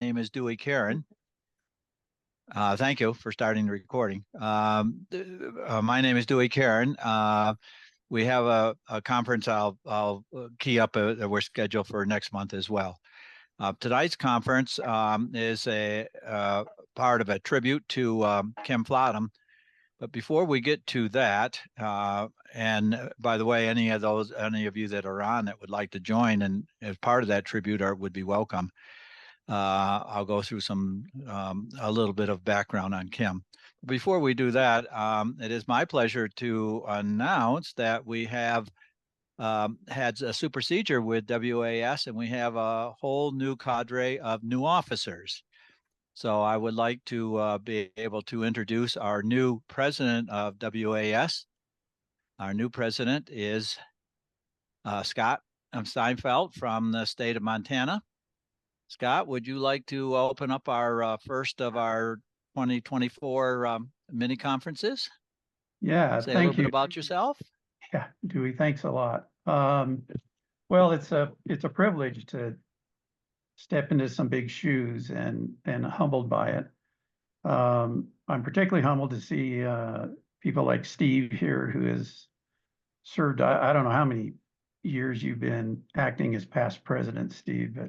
name is Dewey Caron. Thank you for starting the recording. My name is Dewey Caron. We have a conference I'll key up that we're scheduled for next month as well. Tonight's conference is a part of a tribute to Kim Flottum. But before we get to that, and by the way, any of you that are on that would like to join and as part of that tribute would be welcome. I'll go through a little bit of background on Kim. Before we do that, it is my pleasure to announce that we have had a supersedure with WAS, and we have a whole new cadre of new officers. So I would like to be able to introduce our new president of WAS. Our new president is Scott Steinfeld from the state of Montana. Scott, would you like to open up our first of our 2024 mini conferences? Yeah, Say a little bit about yourself. Yeah, Dewey, thanks a lot. Well, it's a privilege to step into some big shoes and humbled by it. I'm particularly humbled to see people like Steve here, who has served, I don't know how many years you've been acting as past president, Steve, but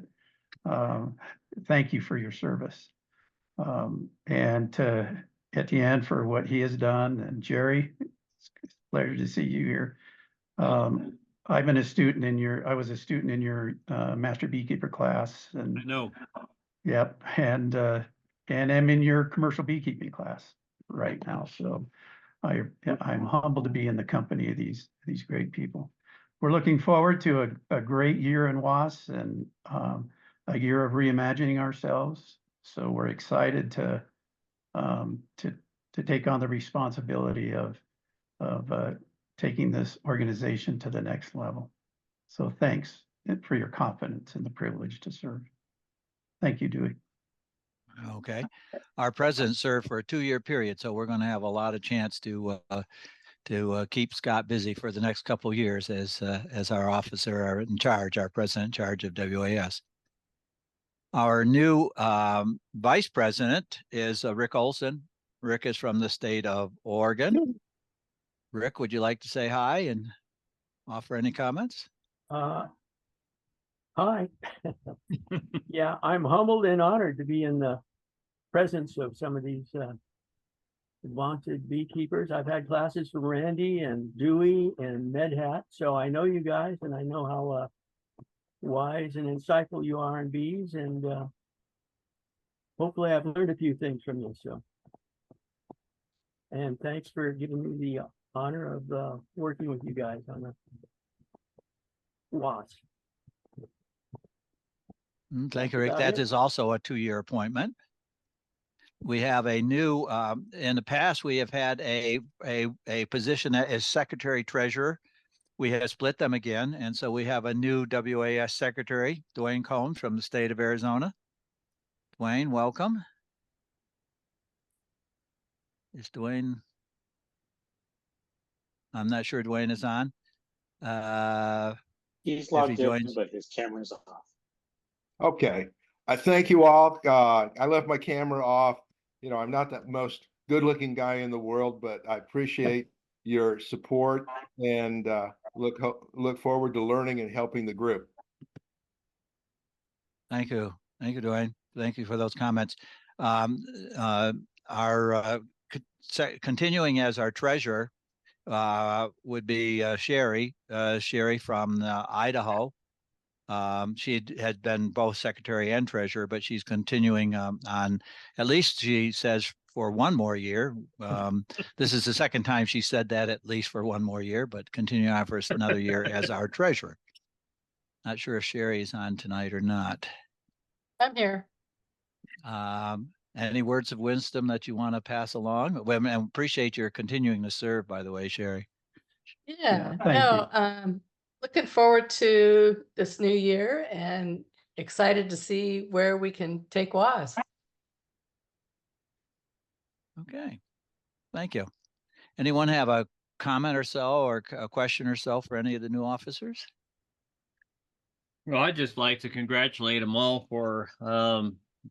thank you for your service. And to Etienne for what he has done, and Jerry, it's a pleasure to see you here. I've been a student I was a student in your master beekeeper class, and I know. Yep, and I'm in your commercial beekeeping class right now. So I'm humbled to be in the company of these great people. We're looking forward to a great year in WAS and a year of reimagining ourselves. So we're excited to take on the responsibility of taking this organization to the next level. So thanks for your confidence and the privilege to serve. Thank you, Dewey. Okay. Our president served for a 2-year period, so we're going to have a lot of chance to keep Scott busy for the next couple of years as our officer in charge, our president in charge of WAS. Our new vice president is Rick Olson. Rick is from the state of Oregon. Rick, would you like to say hi and offer any comments? Hi. Yeah, I'm humbled and honored to be in the presence of some of these vaunted beekeepers. I've had classes from Randy and Dewey and MedHat, so I know you guys, and I know how wise and insightful you are in bees, and hopefully I've learned a few things from you. So, and thanks for giving me the honor of working with you guys on the WAS. Thank you, Rick. That is also a 2-year appointment. We have a new, in the past, we have had a position that is secretary treasurer. We have split them again. And so we have a new WAS secretary, Dwayne Combs from the state of Arizona. Dwayne, welcome. Is Dwayne? I'm not sure Dwayne is on. He's logged in, but his camera's off. Okay. I thank you all. I left my camera off. You know, I'm not the most good-looking guy in the world, but I appreciate your support and look forward to learning and helping the group. Thank you. Thank you, Dwayne. Thank you for those comments. Continuing as our treasurer would be Sherry from Idaho. She had been both secretary and treasurer, but she's continuing on, at least she says, for one more year. This is the second time she said that, at least for one more year, but continuing on for another year as our treasurer. Not sure if Sherry is on tonight or not. I'm here. Any words of wisdom that you want to pass along? Well, I appreciate your continuing to serve, by the way, Sherry. Yeah, looking forward to this new year and excited to see where we can take WAS. Okay, thank you. Anyone have a comment or so, or a question or so for any of the new officers? Well, I'd just like to congratulate them all for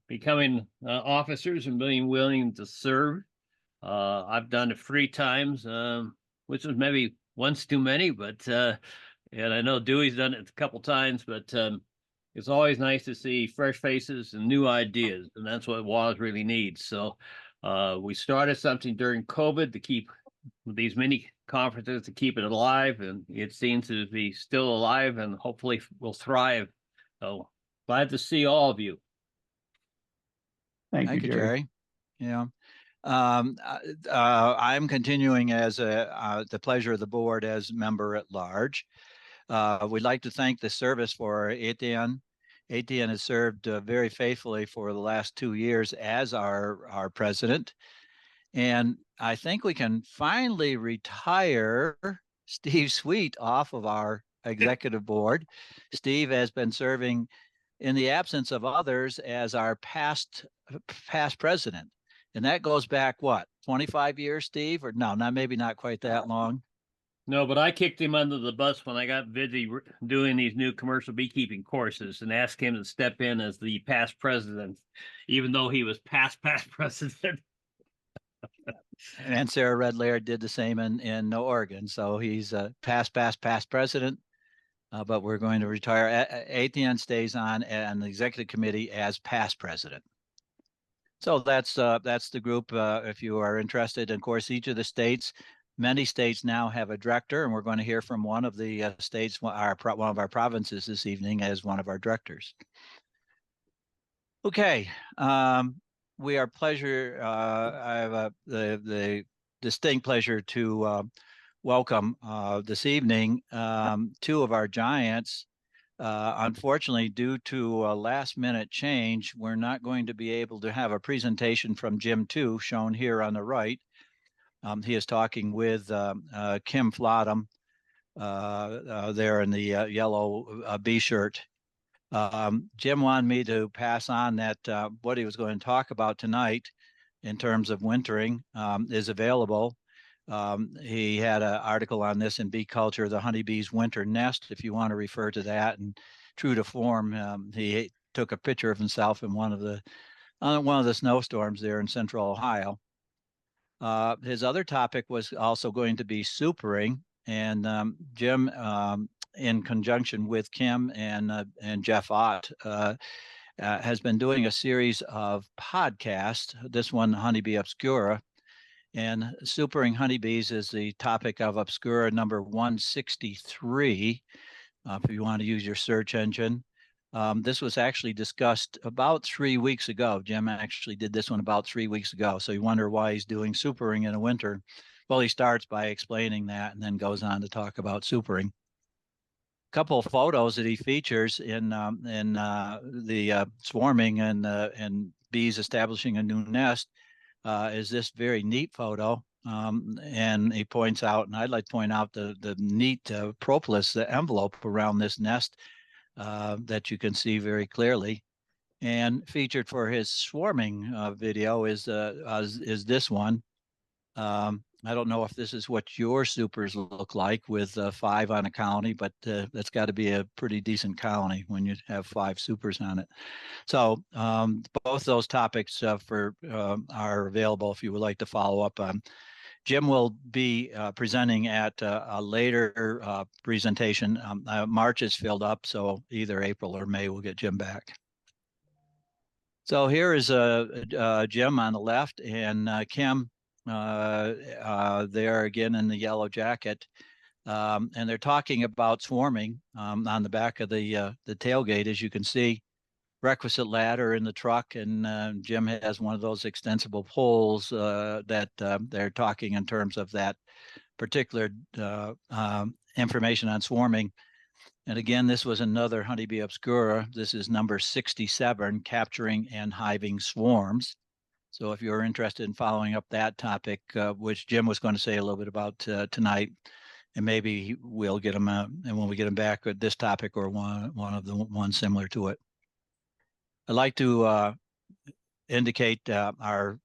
becoming officers and being willing to serve. I've done it 3 times, which was maybe once too many, but and I know Dewey's done it a couple times, but it's always nice to see fresh faces and new ideas, and that's what WAS really needs. So we started something during COVID to keep these mini conferences, to keep it alive, and it seems to be still alive and hopefully will thrive. So glad to see all of you. Thank you, Jerry. Yeah. I'm continuing as the pleasure of the board as member at large. We'd like to thank the service for Etienne. Etienne has served very faithfully for the last 2 years as our president. And I think we can finally retire Steve Sweet off of our executive board. Steve has been serving in the absence of others as our past president. And that goes back, what, 25 years, Steve? Or no, maybe not quite that long. No, but I kicked him under the bus when I got busy doing these new commercial beekeeping courses and asked him to step in as the past president, even though he was past president. And Sarah Red Laird did the same in Oregon. So he's past president, but we're going to retire. Etienne stays on the executive committee as past president. So that's the group. If you are interested, and of course, each of the states, many states now have a director, and we're going to hear from one of the states, one of our provinces this evening, as one of our directors. Okay, we are pleasure. I have the distinct pleasure to welcome this evening 2 of our giants. Unfortunately, due to a last-minute change, we're not going to be able to have a presentation from Jim 2, shown here on the right. He is talking with Kim Flottum there in the yellow bee shirt. Jim wanted me to pass on that what he was going to talk about tonight in terms of wintering is available. He had an article on this in Bee Culture, the honeybee's winter nest, if you want to refer to that. And true to form, he took a picture of himself in one of the snowstorms there in central Ohio. His other topic was also going to be supering, and Jim, in conjunction with Kim and Jeff Ott, has been doing a series of podcasts. This one, Honeybee Obscura, and supering honeybees is the topic of Obscura number 163. If you want to use your search engine. This was actually discussed about 3 weeks ago. Jim actually did this one about 3 weeks ago. So you wonder why he's doing supering in the winter. Well, he starts by explaining that and then goes on to talk about supering. A couple of photos that he features in the swarming and bees establishing a new nest is this very neat photo. And he points out, and I'd like to point out the neat propolis, the envelope around this nest, that you can see very clearly. And featured for his swarming video is this one. I don't know if this is what your supers look like with 5 on a colony, but that's got to be a pretty decent colony when you have 5 supers on it. So both those topics are available if you would like to follow up on. Jim will be presenting at a later presentation. March is filled up, so either April or May we'll get Jim back. So here is Jim on the left, and Kim there again in the yellow jacket. And they're talking about swarming on the back of the tailgate, as you can see. Requisite ladder in the truck, and Jim has one of those extensible poles that they're talking in terms of that particular information on swarming. And again, this was another Honeybee Obscura. This is number 67, Capturing and Hiving Swarms. So if you're interested in following up that topic, which Jim was going to say a little bit about tonight, and maybe we'll get him, and when we get him back with this topic or one of the ones similar to it. I'd like to indicate our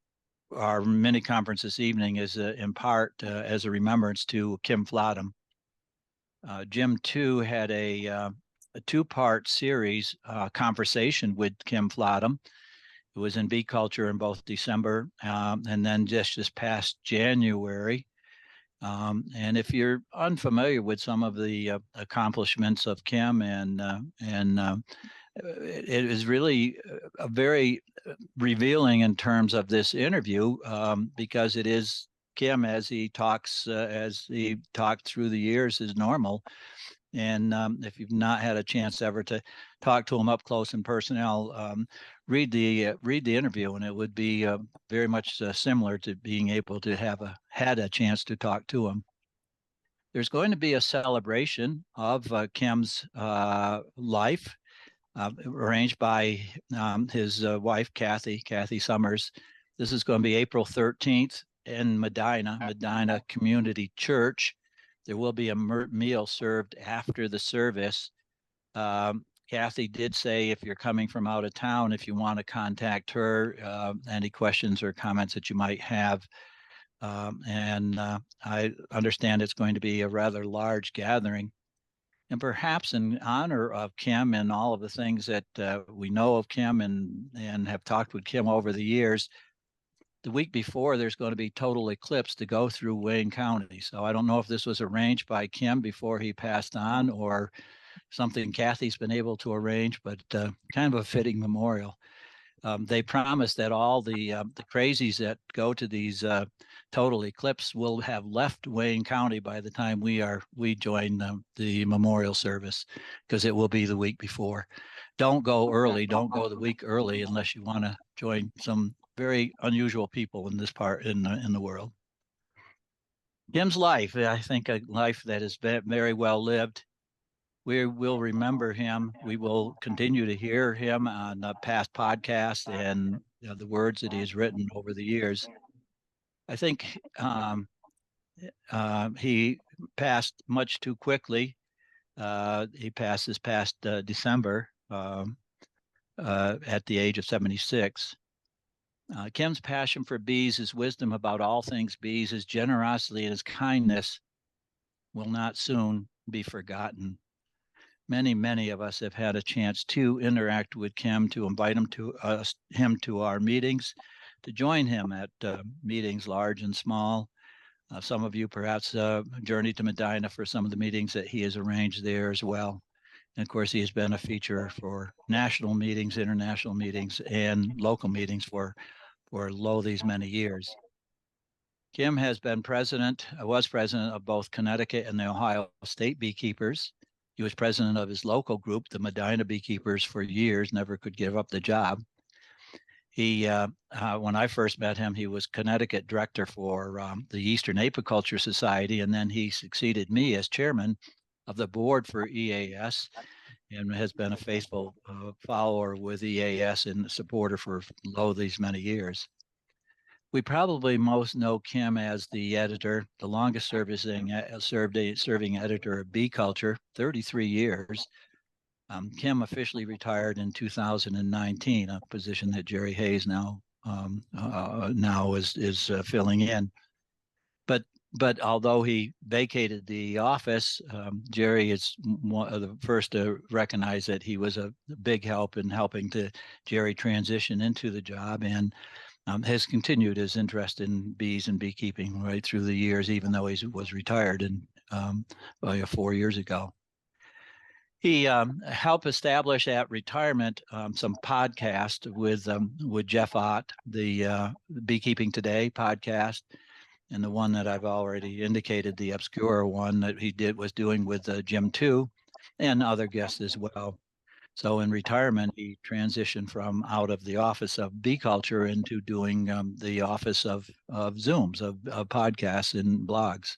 mini conference this evening is in part as a remembrance to Kim Flottum. Jim too had a 2-part series conversation with Kim Flottum, was in bee culture in both December and then just this past January. And if you're unfamiliar with some of the accomplishments of Kim, it is really a very revealing in terms of this interview because it is Kim as he talked through the years is normal. And if you've not had a chance ever to talk to him up close and personal, read the interview, and it would be very much similar to being able to have had a chance to talk to him. There's going to be a celebration of Kim's life, arranged by his wife Kathy Summers. This is going to be April 13th in Medina Community Church. There will be a meal served after the service. Kathy did say if you're coming from out of town, if you want to contact her, any questions or comments that you might have. I understand it's going to be a rather large gathering. And perhaps in honor of Kim and all of the things that we know of Kim and have talked with Kim over the years, the week before, there's going to be total eclipse to go through Wayne County. So I don't know if this was arranged by Kim before he passed on or something Kathy's been able to arrange, but kind of a fitting memorial. They promised that all the crazies that go to these total eclipse will have left Wayne County by the time we join the memorial service, because it will be the week before. Don't go early. Don't go the week early unless you want to join some very unusual people in this part in the world. Kim's life, I think, a life that has been very well lived. We will remember him. We will continue to hear him on past podcasts and the words that he has written over the years. I think he passed much too quickly. He passed this past December at the age of 76. Kim's passion for bees, his wisdom about all things bees, his generosity and his kindness will not soon be forgotten. Many of us have had a chance to interact with Kim, to invite him to our meetings, to join him at meetings large and small. Some of you perhaps journeyed to Medina for some of the meetings that he has arranged there as well. And of course, he has been a feature for national meetings, international meetings, and local meetings for these many years. Kim was president of both Connecticut and the Ohio State Beekeepers. He was president of his local group, the Medina Beekeepers, for years, never could give up the job. He, when I first met him, he was Connecticut director for the Eastern Apiculture Society, and then he succeeded me as chairman of the board for EAS, and has been a faithful follower with EAS and supporter for these many years. We probably most know Kim as the editor, the longest serving editor of Bee Culture, 33 years. Kim officially retired in 2019, a position that Jerry Hayes now is filling in. But although he vacated the office, Jerry is one of the first to recognize that he was a big help in helping Jerry transition into the job, and has continued his interest in bees and beekeeping right through the years, even though he was retired 4 years ago. He helped establish at retirement some podcasts with Jeff Ott, the Beekeeping Today podcast, and the one that I've already indicated, the obscure one that he was doing with Jim too, and other guests as well. So in retirement, he transitioned from out of the office of bee culture into doing the office of Zooms, of podcasts and blogs.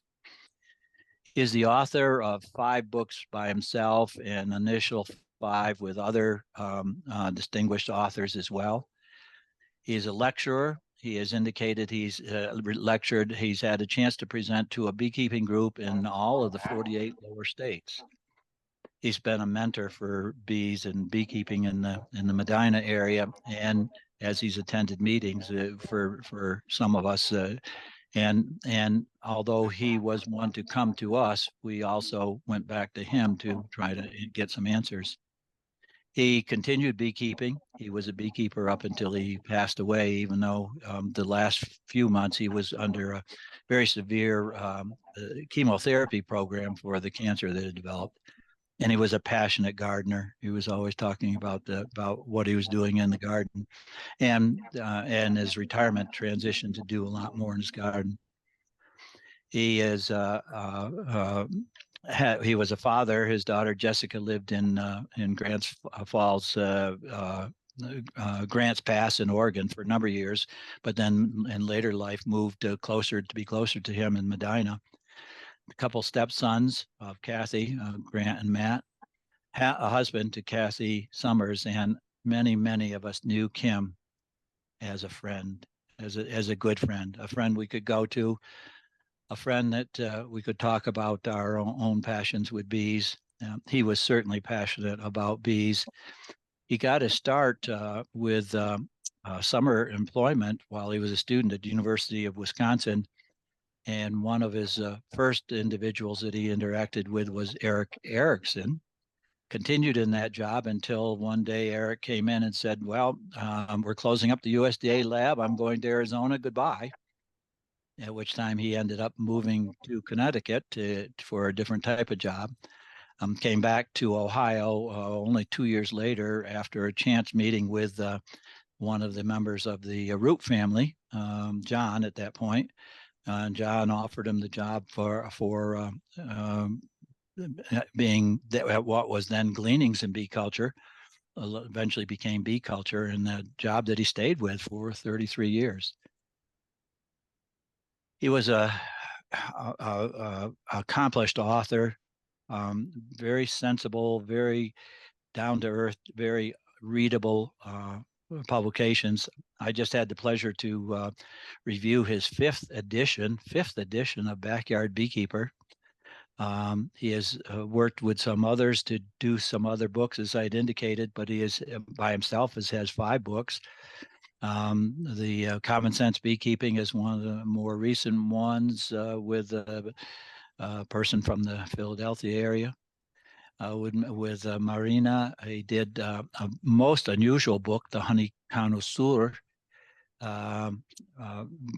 He is the author of 5 books by himself and initial 5 with other distinguished authors as well. He is a lecturer. He has indicated he's lectured. He's had a chance to present to a beekeeping group in all of the 48 lower states. He's been a mentor for bees and beekeeping in the Medina area, and as he's attended meetings for some of us, and although he was one to come to us, we also went back to him to try to get some answers. He continued beekeeping. He was a beekeeper up until he passed away, even though the last few months he was under a very severe chemotherapy program for the cancer that had developed. And he was a passionate gardener. He was always talking about what he was doing in the garden, and his retirement transition to do a lot more in his garden. He is he was a father. His daughter Jessica lived in Grants Falls, Grants Pass in Oregon for a number of years, but then in later life moved to be closer to him in Medina. A couple stepsons of Kathy, Grant and Matt, a husband to Kathy Summers, and many of us knew Kim as a friend, as a good friend, a friend we could go to, a friend that we could talk about our own passions with bees. He was certainly passionate about bees. He got his start with summer employment while he was a student at the University of Wisconsin. And one of his first individuals that he interacted with was Eric Erickson. Continued in that job until one day Eric came in and said, well, we're closing up the USDA lab. I'm going to Arizona. Goodbye. At which time he ended up moving to Connecticut for a different type of job. Came back to Ohio only 2 years later after a chance meeting with one of the members of the Root family, John, at that point. John offered him the job for being what was then Gleanings in Bee Culture, eventually became Bee Culture, and the job that he stayed with for 33 years. He was a accomplished author, very sensible, very down to earth, very readable publications. I just had the pleasure to review his fifth edition of Backyard Beekeeper. He has worked with some others to do some other books, as I'd indicated, but he is by himself has 5 books. The Common Sense Beekeeping is one of the more recent ones with a person from the Philadelphia area. With Marina, he did a most unusual book, The Honey Connoisseur.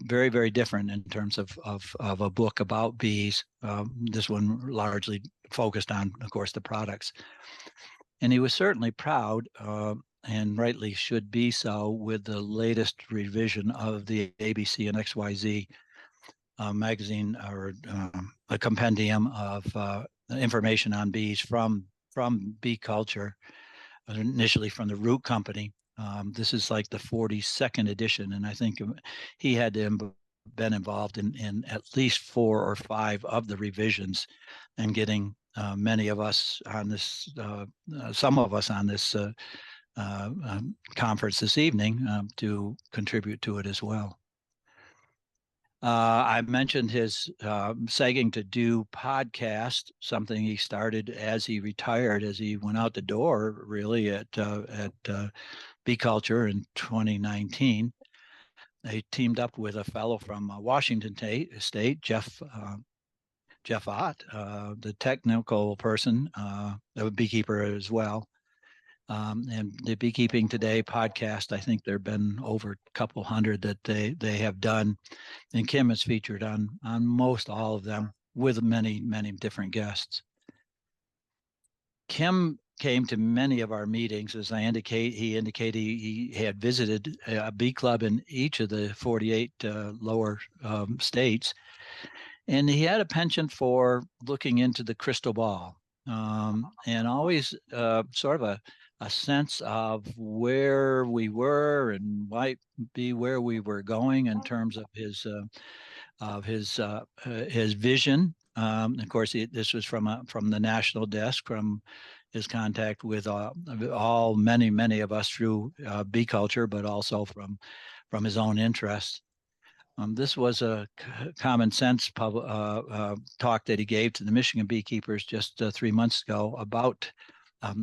Very different in terms of a book about bees. This one largely focused on, of course, the products. And he was certainly proud, and rightly should be so, with the latest revision of the ABC and XYZ magazine, or a compendium of information on bees from Bee Culture, initially from the Root Company. This is like the 42nd edition, and I think he had been involved in at least 4 or 5 of the revisions, and getting many of us on this, some of us on this conference this evening to contribute to it as well. I mentioned his Sagging to Do podcast, something he started as he retired, as he went out the door, really, at Bee Culture in 2019. They teamed up with a fellow from Washington State, Jeff Ott, the technical person, a beekeeper as well. And the Beekeeping Today podcast, I think there have been over a couple hundred that they have done. And Kim is featured on most all of them, with many different guests. Kim came to many of our meetings. As he indicated he had visited a bee club in each of the 48 lower states. And he had a penchant for looking into the crystal ball, and always sort of a sense of where we were and might be where we were going in terms of his vision. Of course, this was from the national desk, from his contact with many of us through Bee Culture, but also from his own interests. This was a common sense talk that he gave to the Michigan beekeepers just 3 months ago about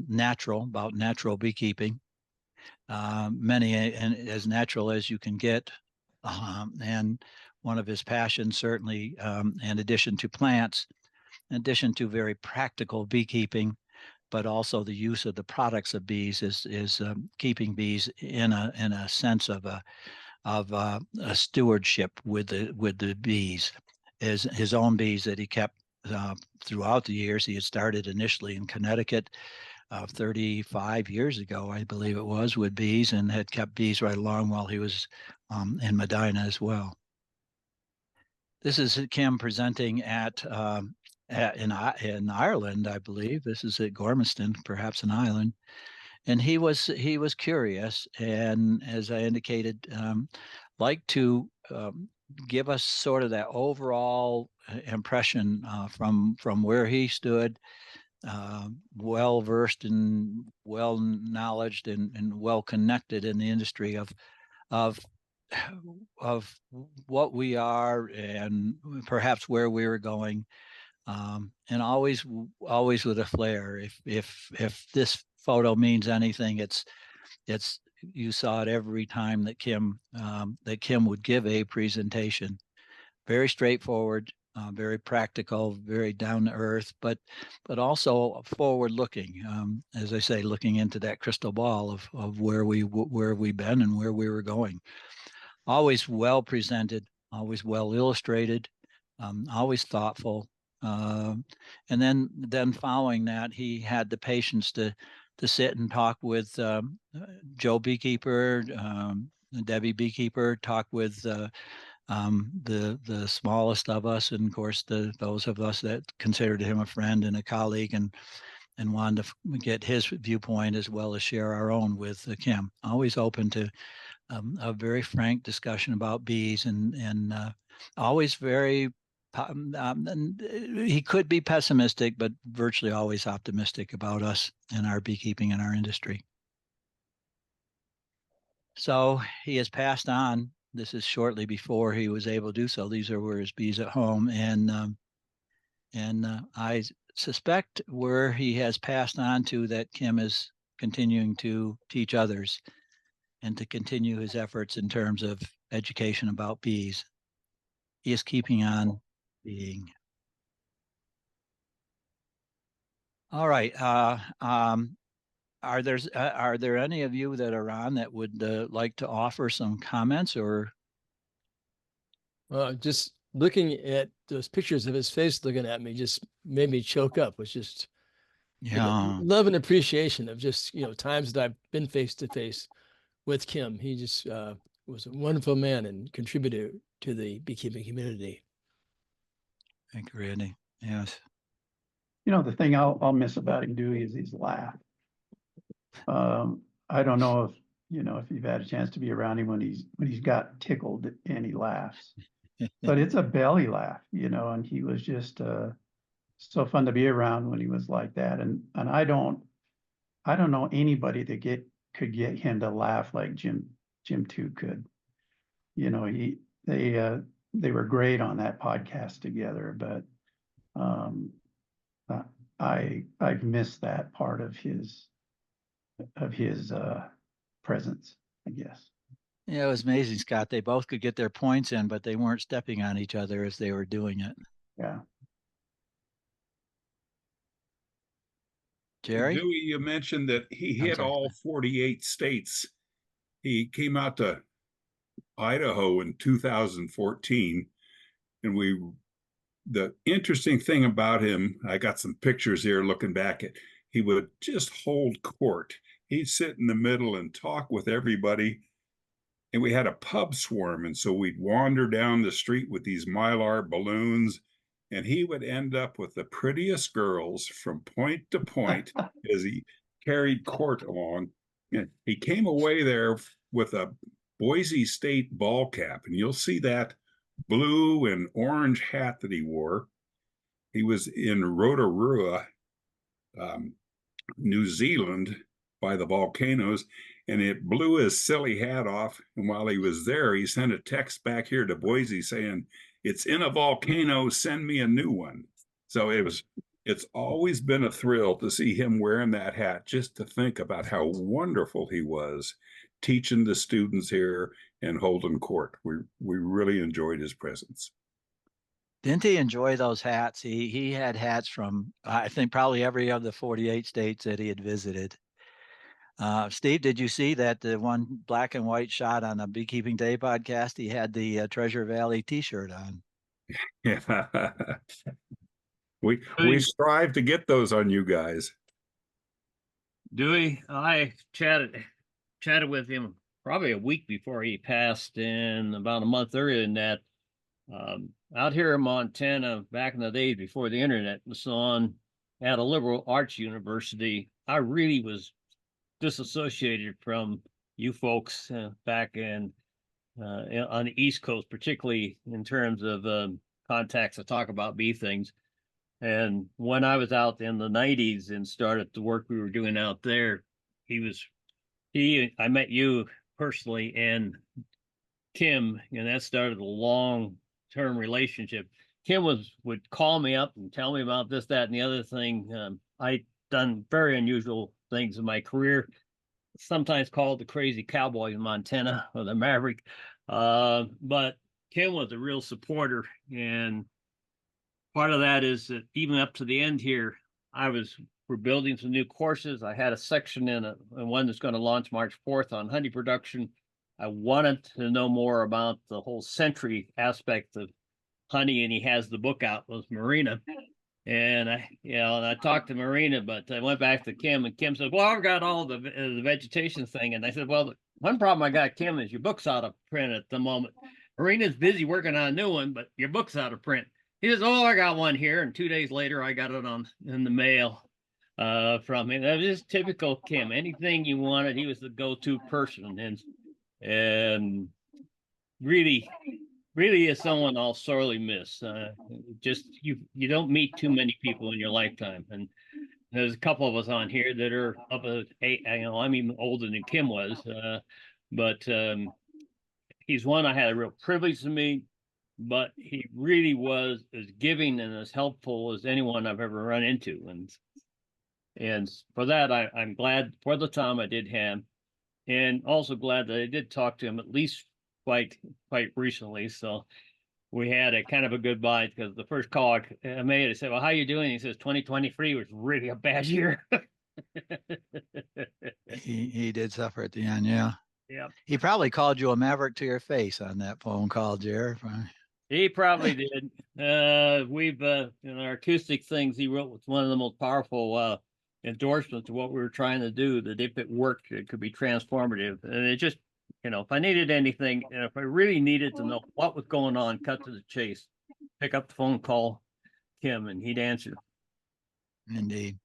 natural beekeeping, and as natural as you can get. And one of his passions, certainly, in addition to plants, in addition to very practical beekeeping, but also the use of the products of bees is keeping bees in a sense of a stewardship with the bees. His own bees that he kept throughout the years. He had started initially in Connecticut 35 years ago, I believe it was, with bees, and had kept bees right along while he was in Medina as well. This is Kim presenting in Ireland, I believe. This is at Gormiston, perhaps an island. And he was curious, and as I indicated, like to give us sort of that overall impression from where he stood, well versed and well knowledged and well connected in the industry of what we are and perhaps where we were going, and always with a flair. If this photo means anything, it's you saw it every time that Kim would give a presentation. Very straightforward, very practical, very down to earth, but also forward looking. As I say, looking into that crystal ball of where we've been and where we were going. Always well presented, always well illustrated, always thoughtful. And then following that, he had the patience to sit and talk with Joe Beekeeper, Debbie Beekeeper, talk with the smallest of us, and of course those of us that considered him a friend and a colleague, and wanted to get his viewpoint as well as share our own with Kim. Always open to a very frank discussion about bees, and always very. He could be pessimistic, but virtually always optimistic about us and our beekeeping and our industry. So he has passed on. This is shortly before he was able to do so. These were his bees at home, and I suspect where he has passed on to, that Kim is continuing to teach others and to continue his efforts in terms of education about bees. He is keeping on being. All right. Are there any of you that are on that would like to offer some comments, or? Just looking at those pictures of his face looking at me just made me choke up. Was just love and appreciation of just times that I've been face to face with Kim. He just was a wonderful man and contributor to the beekeeping community. Thank you, Randy. Yes. The thing I'll miss about him, Dewey, is his laugh. I don't know if if you've had a chance to be around him when he's got tickled and he laughs, but it's a belly laugh, and he was just so fun to be around when he was like that. And I don't know anybody that could get him to laugh like Jim too could. They were great on that podcast together, but I've missed that part of his presence, I guess. Yeah, it was amazing, Scott. They both could get their points in, but they weren't stepping on each other as they were doing it. Yeah. Jerry? Dewey, you mentioned that he hit all 48 states. He came out to Idaho in 2014, and the interesting thing about him, I got some pictures here looking back at, he would just hold court. He'd sit in the middle and talk with everybody. And we had a pub swarm. And so we'd wander down the street with these Mylar balloons, and he would end up with the prettiest girls from point to point as he carried court along. And he came away there with a Boise State ball cap, and you'll see that blue and orange hat that he wore. He was in Rotorua, New Zealand, by the volcanoes, and it blew his silly hat off. And while he was there, he sent a text back here to Boise saying, "It's in a volcano, send me a new one." So it's always been a thrill to see him wearing that hat, just to think about how wonderful he was teaching the students here and holding court. We really enjoyed his presence. Didn't he enjoy those hats? He had hats from, I think, probably every of the 48 states that he had visited. Steve, did you see that the one black and white shot on a Beekeeping Day podcast? He had the Treasure Valley T-shirt on. Yeah. We strive to get those on you guys. Dewey, I chatted with him probably a week before he passed, and about a month earlier than that. Out here in Montana, back in the days before the internet was on, at a liberal arts university, I really was disassociated from you folks back on the East Coast, particularly in terms of contacts to talk about bee things. And when I was out in the 90s and started the work we were doing out there, I met you personally and Kim, and that started a long-term relationship. Kim would call me up and tell me about this, that, and the other thing. I'd done very unusual things in my career, sometimes called the crazy cowboy in Montana or the Maverick. But Kim was a real supporter, and part of that is that even up to the end here, we're building some new courses. I had a section in one that's going to launch March 4th on honey production. I wanted to know more about the whole century aspect of honey, and he has the book out with Marina. And I talked to Marina, but I went back to Kim, and Kim said, "Well, I've got all the vegetation thing." And I said, "Well, one problem I got, Kim, is your book's out of print at the moment. Marina's busy working on a new one, but your book's out of print." He says, "Oh, I got one here." And 2 days later, I got it in the mail from him. That was just typical Kim. Anything you wanted, he was the go-to person, and really is someone I'll sorely miss. Just you don't meet too many people in your lifetime, and there's a couple of us on here that are up at 8. I'm even older than Kim was, but he's one I had a real privilege to meet. But he really was as giving and as helpful as anyone I've ever run into, and for that I'm glad for the time I did have, and also glad that I did talk to him at least quite recently. So we had a kind of a goodbye, because the first call I made, I said, "Well, how you doing?" He says 2023 was really a bad year. He did suffer at the end, yeah. Yeah. He probably called you a maverick to your face on that phone call, Jared. He probably did. We've in our acoustic things, he wrote was one of the most powerful endorsements of what we were trying to do, that if it worked, it could be transformative. And it just, if I needed anything, and if I really needed to know what was going on, cut to the chase, pick up the phone, call Kim, and he'd answer. Indeed.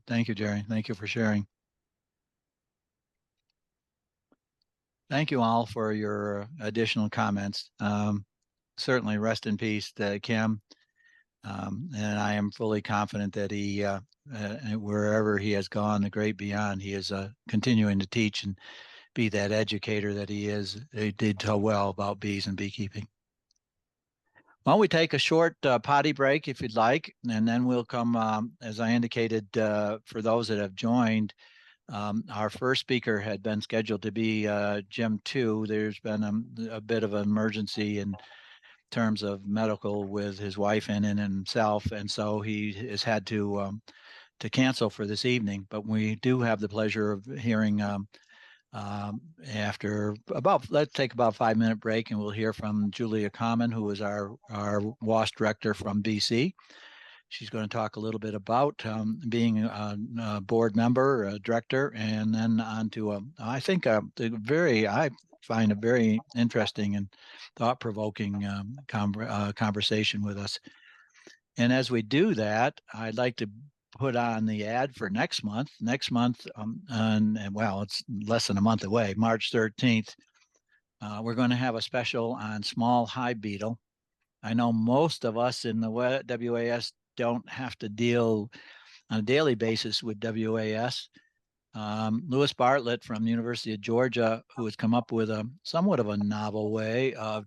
Thank you, Jerry. Thank you for sharing. Thank you all for your additional comments. Certainly rest in peace to Kim. And I am fully confident that he, wherever he has gone, the great beyond, he is continuing to teach and be that educator that he is. He did so well about bees and beekeeping. Why don't we take a short potty break if you'd like, and then we'll come, as I indicated, for those that have joined, our first speaker had been scheduled to be Jim 2. There's been a bit of an emergency in terms of medical with his wife and himself, and so he has had to cancel for this evening. But we do have the pleasure of hearing after let's take about a 5-minute break, and we'll hear from Julia Common, who is our WASH director from BC. She's going to talk a little bit about being a board member, a director, and then on to I find a very interesting and thought-provoking conversation with us. And as we do that, I'd like to put on the ad for next month. Next month, it's less than a month away, March 13th, we're going to have a special on small hive beetle. I know most of us in the WAS don't have to deal on a daily basis with WAS. Lewis Bartlett from the University of Georgia, who has come up with somewhat of a novel way of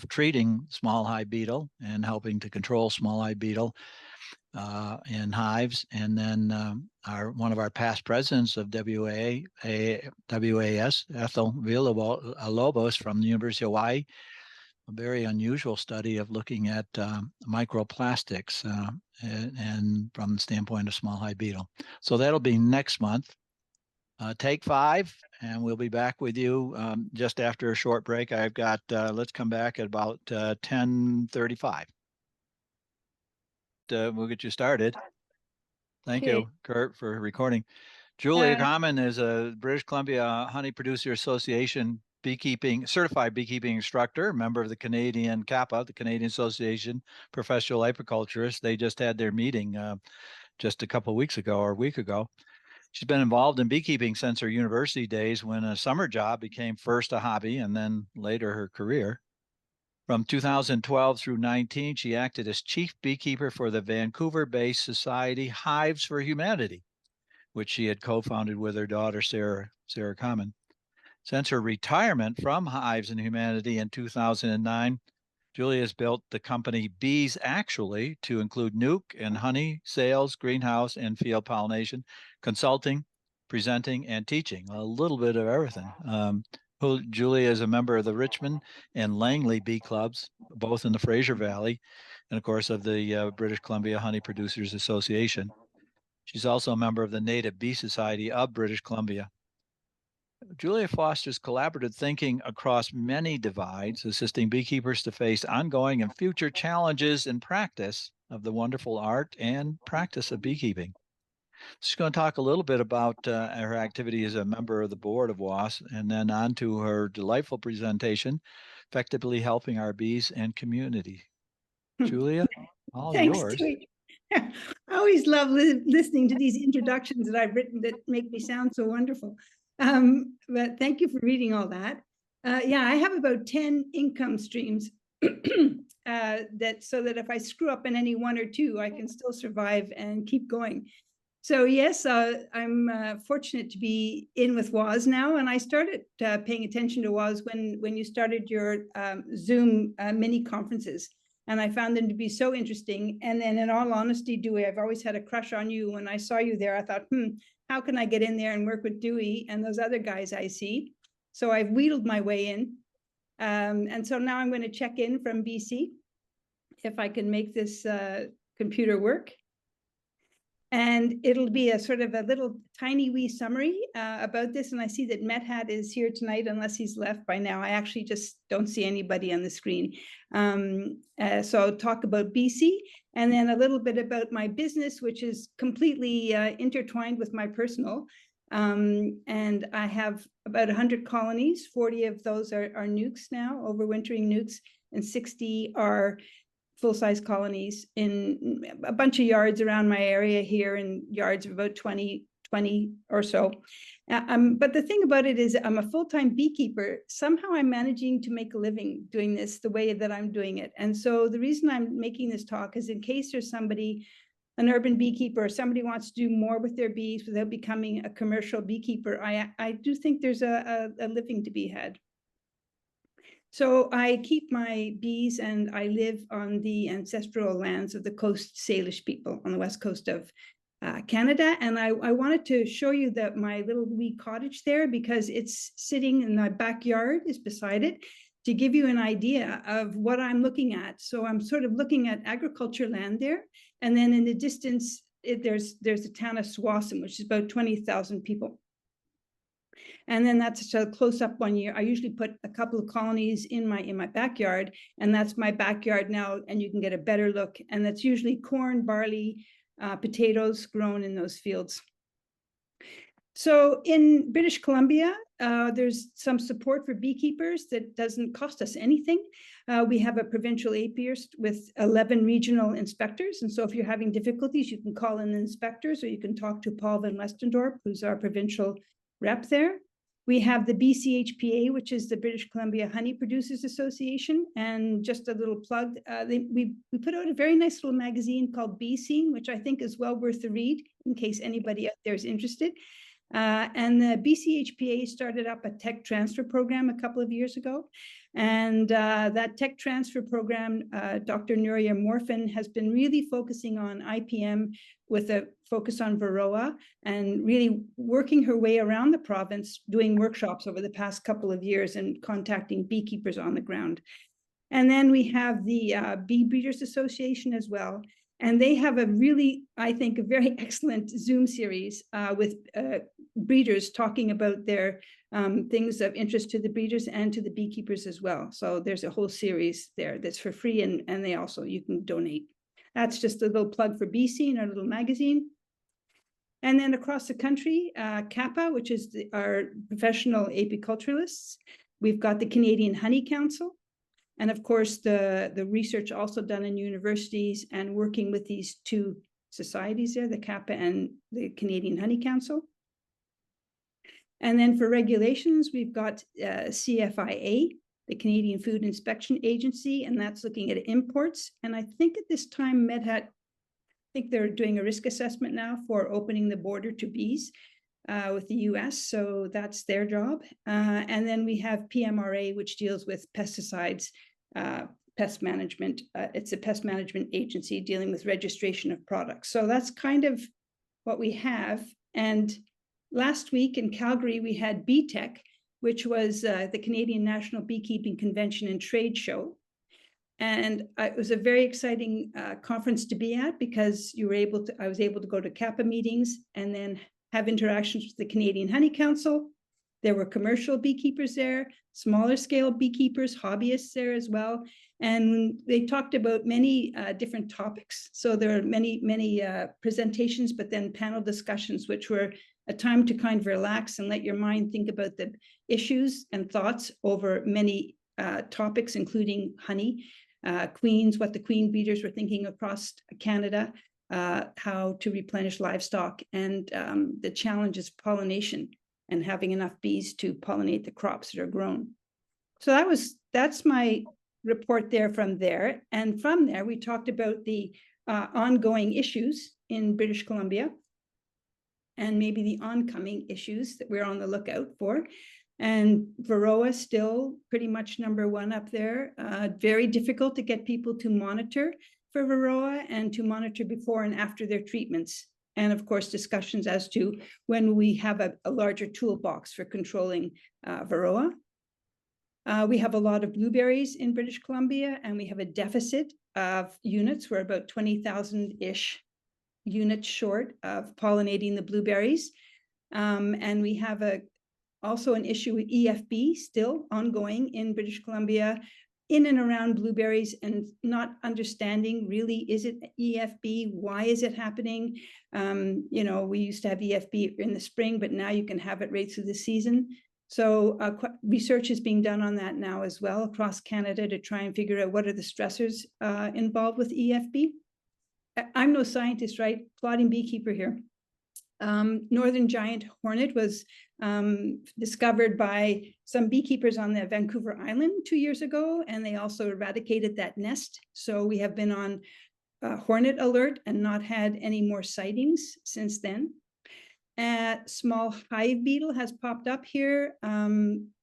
treating small hive beetle and helping to control small hive beetle in hives. And then one of our past presidents of WAS, Ethel Villalobos from the University of Hawaii, very unusual study of looking at microplastics and from the standpoint of small hive beetle. So that'll be next month. Take 5, and we'll be back with you just after a short break. I've got, let's come back at about 10:35. We'll get you started. Thank you, Kurt, for recording. Julia Common is a British Columbia Honey Producer Association certified beekeeping instructor, member of the Canadian CAPA, the Canadian Association Professional Apiculturists. They just had their meeting just a couple of weeks ago or a week ago. She's been involved in beekeeping since her university days, when a summer job became first a hobby and then later her career. From 2012 through 19, she acted as Chief Beekeeper for the Vancouver-based society Hives for Humanity, which she had co-founded with her daughter, Sarah Common. Since her retirement from Hives and Humanity in 2009, Julia has built the company Bees Actually to include nuke and honey sales, greenhouse, and field pollination, consulting, presenting, and teaching, a little bit of everything. Julia is a member of the Richmond and Langley Bee Clubs, both in the Fraser Valley, and of course of the British Columbia Honey Producers Association. She's also a member of the Native Bee Society of British Columbia. Julia fosters collaborative thinking across many divides, assisting beekeepers to face ongoing and future challenges in practice of the wonderful art and practice of beekeeping. She's going to talk a little bit about her activity as a member of the board of WAS, and then on to her delightful presentation, effectively helping our bees and community. Julia, all Thanks, yours. Dewey. I always love listening to these introductions that I've written that make me sound so wonderful. But thank you for reading all that. Yeah, I have about 10 income streams so that if I screw up in any one or two, I can still survive and keep going. So yes, I'm fortunate to be in with WAS now, and I started paying attention to WAS when you started your Zoom mini conferences, and I found them to be so interesting. And then, in all honesty, Dewey, I've always had a crush on you. When I saw you there, I thought, how can I get in there and work with Dewey and those other guys I see? So I've wheedled my way in, and so now I'm going to check in from BC if I can make this computer work. And it'll be a sort of a little tiny wee summary about this. And I see that Medhat is here tonight, unless he's left by now. I actually just don't see anybody on the screen. So I'll talk about BC, and then a little bit about my business, which is completely intertwined with my personal. And I have about 100 colonies. 40 of those are nukes now, overwintering nukes, and 60 are full-size colonies in a bunch of yards around my area here, and yards of about 20 or so. But the thing about it is I'm a full-time beekeeper. Somehow I'm managing to make a living doing this the way that I'm doing it. And so the reason I'm making this talk is in case there's somebody, an urban beekeeper, or somebody wants to do more with their bees without becoming a commercial beekeeper, I do think there's a living to be had. So I keep my bees, and I live on the ancestral lands of the Coast Salish people on the west coast of Canada. And I wanted to show you that my little wee cottage there, because it's sitting in my backyard, is beside it, to give you an idea of what I'm looking at. So I'm sort of looking at agriculture land there. And then in the distance, there's the town of Swassam, which is about 20,000 people. And then that's a close-up one year. I usually put a couple of colonies in my backyard, and that's my backyard now, and you can get a better look. And that's usually corn, barley, potatoes grown in those fields. So in British Columbia, there's some support for beekeepers that doesn't cost us anything. We have a provincial apiarist with 11 regional inspectors. And so if you're having difficulties, you can call in the inspectors, or you can talk to Paul Van Westendorp, who's our provincial rep there. We have the BCHPA, which is the British Columbia Honey Producers Association. And just a little plug, we put out a very nice little magazine called Bee Scene, which I think is well worth the read in case anybody out there is interested. And the BCHPA started up a tech transfer program a couple of years ago. And that tech transfer program, Dr. Nuria Morfin has been really focusing on IPM with a focus on Varroa, and really working her way around the province, doing workshops over the past couple of years and contacting beekeepers on the ground. And then we have the Bee Breeders Association as well. And they have a really, I think, a very excellent Zoom series with breeders talking about their things of interest to the breeders and to the beekeepers as well. So there's a whole series there that's for free, and they also, you can donate. That's just a little plug for Bee Scene, our little magazine. And then across the country, CAPA, which is our professional apiculturists. We've got the Canadian Honey Council. And of course, the research also done in universities and working with these two societies there, the CAPA and the Canadian Honey Council. And then for regulations, we've got CFIA, the Canadian Food Inspection Agency, and that's looking at imports. And I think at this time, MedHat, I think they're doing a risk assessment now for opening the border to bees with the US, so that's their job. And then we have PMRA, which deals with pesticides, pest management. It's a pest management agency dealing with registration of products. So that's kind of what we have. And last week in Calgary, we had BTEC, which was the Canadian National Beekeeping Convention and Trade Show. And it was a very exciting conference to be at because I was able to go to CAPA meetings and then have interactions with the Canadian Honey Council. There were commercial beekeepers there, smaller scale beekeepers, hobbyists there as well. And they talked about many different topics. So there are many presentations, but then panel discussions, which were a time to kind of relax and let your mind think about the issues and thoughts over many topics, including honey, queens, what the queen breeders were thinking across Canada, how to replenish livestock, and the challenges of pollination and having enough bees to pollinate the crops that are grown. So that's my report there from there. And from there, we talked about the ongoing issues in British Columbia and maybe the oncoming issues that we're on the lookout for. And Varroa still pretty much #1 up there. Very difficult to get people to monitor for Varroa and to monitor before and after their treatments. And of course, discussions as to when we have a larger toolbox for controlling Varroa. We have a lot of blueberries in British Columbia, and we have a deficit of units. We're about 20,000-ish units short of pollinating the blueberries. And we have also an issue with EFB still ongoing in British Columbia, in and around blueberries, and not understanding really, is it EFB? Why is it happening? We used to have EFB in the spring, but now you can have it right through the season. So research is being done on that now as well across Canada to try and figure out what are the stressors involved with EFB. I'm no scientist, right? Plodding beekeeper here. Northern giant hornet was discovered by some beekeepers on the Vancouver Island 2 years ago, and they also eradicated that nest. So we have been on hornet alert and not had any more sightings since then. Small hive beetle has popped up here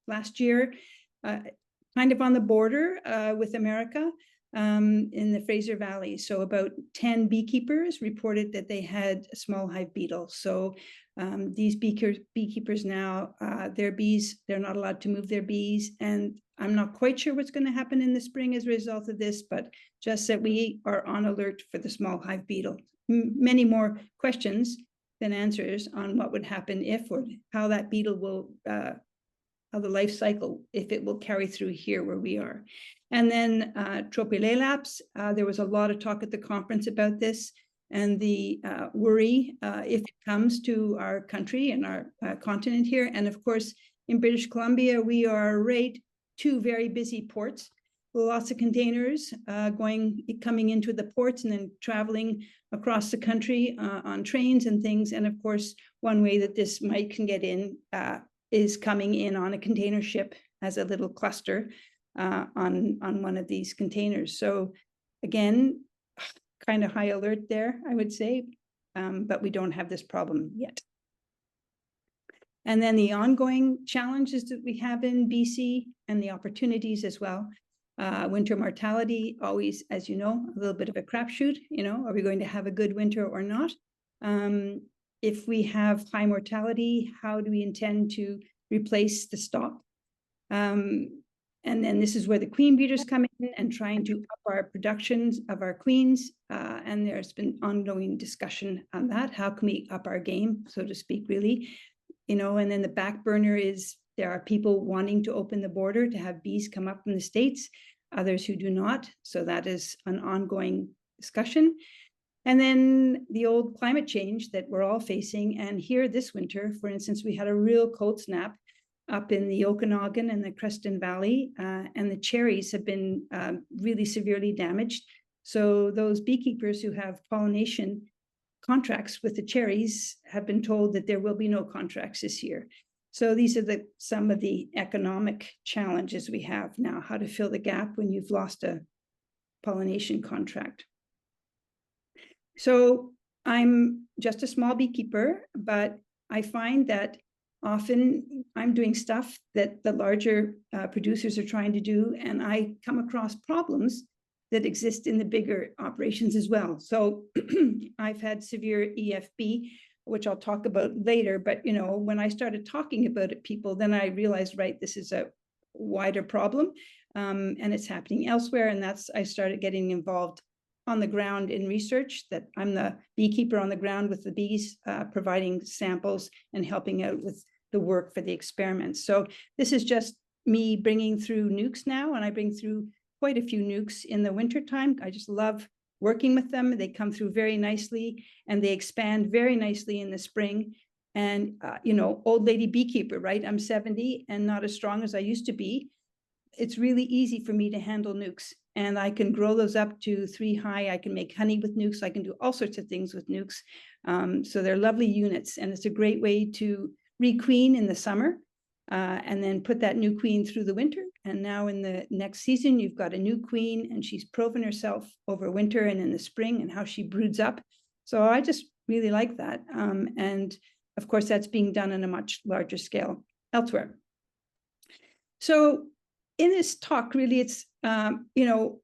last year, kind of on the border with America. In the Fraser Valley. So about 10 beekeepers reported that they had a small hive beetle. So these beekeepers now, their bees, they're not allowed to move their bees. And I'm not quite sure what's going to happen in the spring as a result of this, but just that we are on alert for the small hive beetle. Many more questions than answers on what would happen if, or how that beetle will, how the life cycle, if it will carry through here where we are. And then Tropilelaps, there was a lot of talk at the conference about this, and the worry if it comes to our country and our continent here. And of course, in British Columbia, we are right two very busy ports, lots of containers coming into the ports and then traveling across the country on trains and things. And of course, one way that this can get in is coming in on a container ship as a little cluster on one of these containers. So again, kind of high alert there, I would say, but we don't have this problem yet. And then the ongoing challenges that we have in BC and the opportunities as well. Winter mortality, always, as you know, a little bit of a crapshoot. Are we going to have a good winter or not? If we have high mortality, how do we intend to replace the stock? And then this is where the queen breeders come in and trying to up our productions of our queens. And there's been ongoing discussion on that. How can we up our game, so to speak, really? You know, and then the back burner is there are people wanting to open the border to have bees come up from the States, others who do not. So that is an ongoing discussion. And then the old climate change that we're all facing. And here this winter, for instance, we had a real cold snap up in the Okanagan and the Creston Valley, and the cherries have been really severely damaged. So those beekeepers who have pollination contracts with the cherries have been told that there will be no contracts this year. So these are some of the economic challenges we have now, how to fill the gap when you've lost a pollination contract. So I'm just a small beekeeper, but I find that often I'm doing stuff that the larger producers are trying to do, and I come across problems that exist in the bigger operations as well. So I've had severe EFB, which I'll talk about later, but you know, when I started talking about it, people, then I realized, right, this is a wider problem, and it's happening elsewhere, and I started getting involved on the ground in research, that I'm the beekeeper on the ground with the bees, providing samples and helping out with the work for the experiments. So this is just me bringing through nukes now, and I bring through quite a few nukes in the wintertime. I just love working with them. They come through very nicely and they expand very nicely in the spring. And, you know, old lady beekeeper, right? I'm 70 and not as strong as I used to be. It's really easy for me to handle nukes, and I can grow those up to 3 high. I can make honey with nukes. I can do all sorts of things with nukes. So they're lovely units, and it's a great way to requeen in the summer, and then put that new queen through the winter. And now in the next season, you've got a new queen, and she's proven herself over winter and in the spring and how she broods up. So I just really like that. And of course, that's being done on a much larger scale elsewhere. So in this talk, really, it's, you know,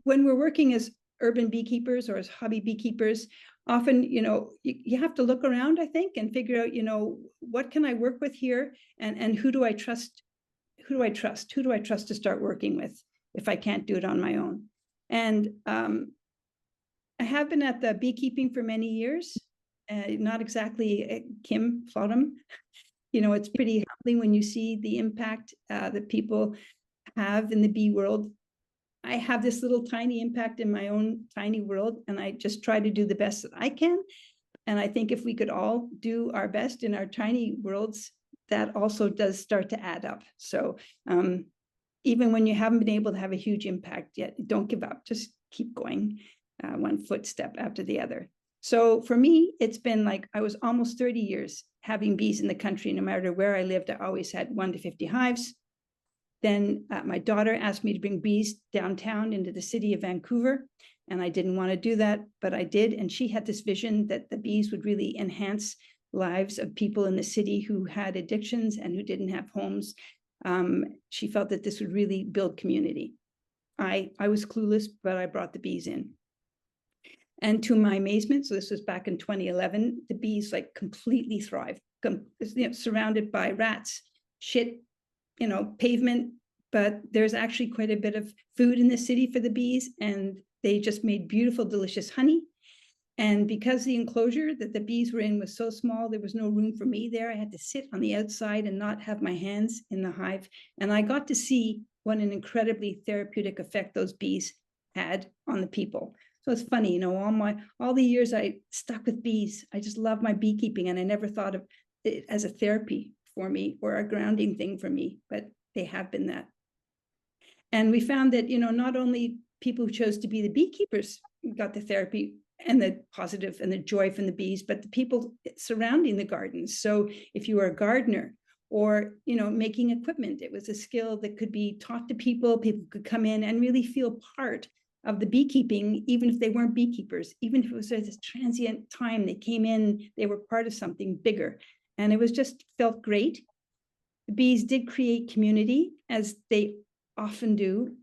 when we're working as urban beekeepers or as hobby beekeepers, often, you know, you have to look around, I think, and figure out, you know, what can I work with here, and who do I trust? Who do I trust? Who do I trust to start working with if I can't do it on my own? And I have been at the beekeeping for many years, not exactly Kim Flottum. You know, it's pretty humbling when you see the impact that people have in the bee world. I have this little tiny impact in my own tiny world, and I just try to do the best that I can. And I think if we could all do our best in our tiny worlds, that also does start to add up. So even when you haven't been able to have a huge impact yet, don't give up, just keep going, one footstep after the other. So for me, it's been like, I was almost 30 years having bees in the country. No matter where I lived, I always had 1 to 50 hives. Then my daughter asked me to bring bees downtown into the city of Vancouver, and I didn't want to do that, but I did. And she had this vision that the bees would really enhance lives of people in the city who had addictions and who didn't have homes. She felt that this would really build community. I was clueless, but I brought the bees in. And to my amazement, so this was back in 2011, the bees like completely thrived, you know, surrounded by rats, shit, you know, pavement, but there's actually quite a bit of food in the city for the bees, and they just made beautiful, delicious honey. And because the enclosure that the bees were in was so small, there was no room for me there. I had to sit on the outside and not have my hands in the hive. And I got to see what an incredibly therapeutic effect those bees had on the people. So it's funny, you know, all the years I stuck with bees, I just love my beekeeping, and I never thought of it as a therapy for me or a grounding thing for me, but they have been that. And we found that, you know, not only people who chose to be the beekeepers got the therapy and the positive and the joy from the bees, but the people surrounding the gardens. So if you were a gardener or, you know, making equipment, it was a skill that could be taught to people. People could come in and really feel part of the beekeeping, even if they weren't beekeepers, even if it was this transient time they came in, they were part of something bigger. And it was just felt great. The bees did create community, as they often do.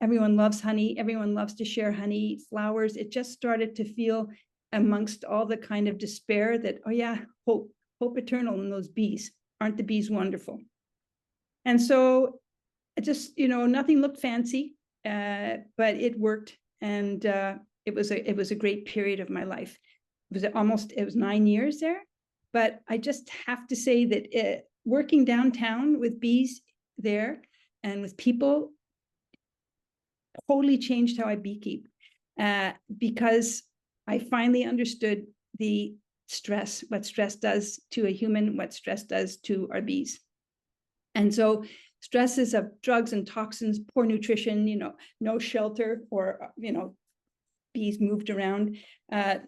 Everyone loves honey. Everyone loves to share honey, flowers. It just started to feel amongst all the kind of despair that, oh yeah, hope eternal in those bees. Aren't the bees wonderful? And so just, nothing looked fancy, but it worked. And it was a great period of my life. It was 9 years there. But I just have to say that working downtown with bees there and with people totally changed how I beekeep, because I finally understood the stress, what stress does to a human, what stress does to our bees. And so stresses of drugs and toxins, poor nutrition, no shelter, or, bees moved around,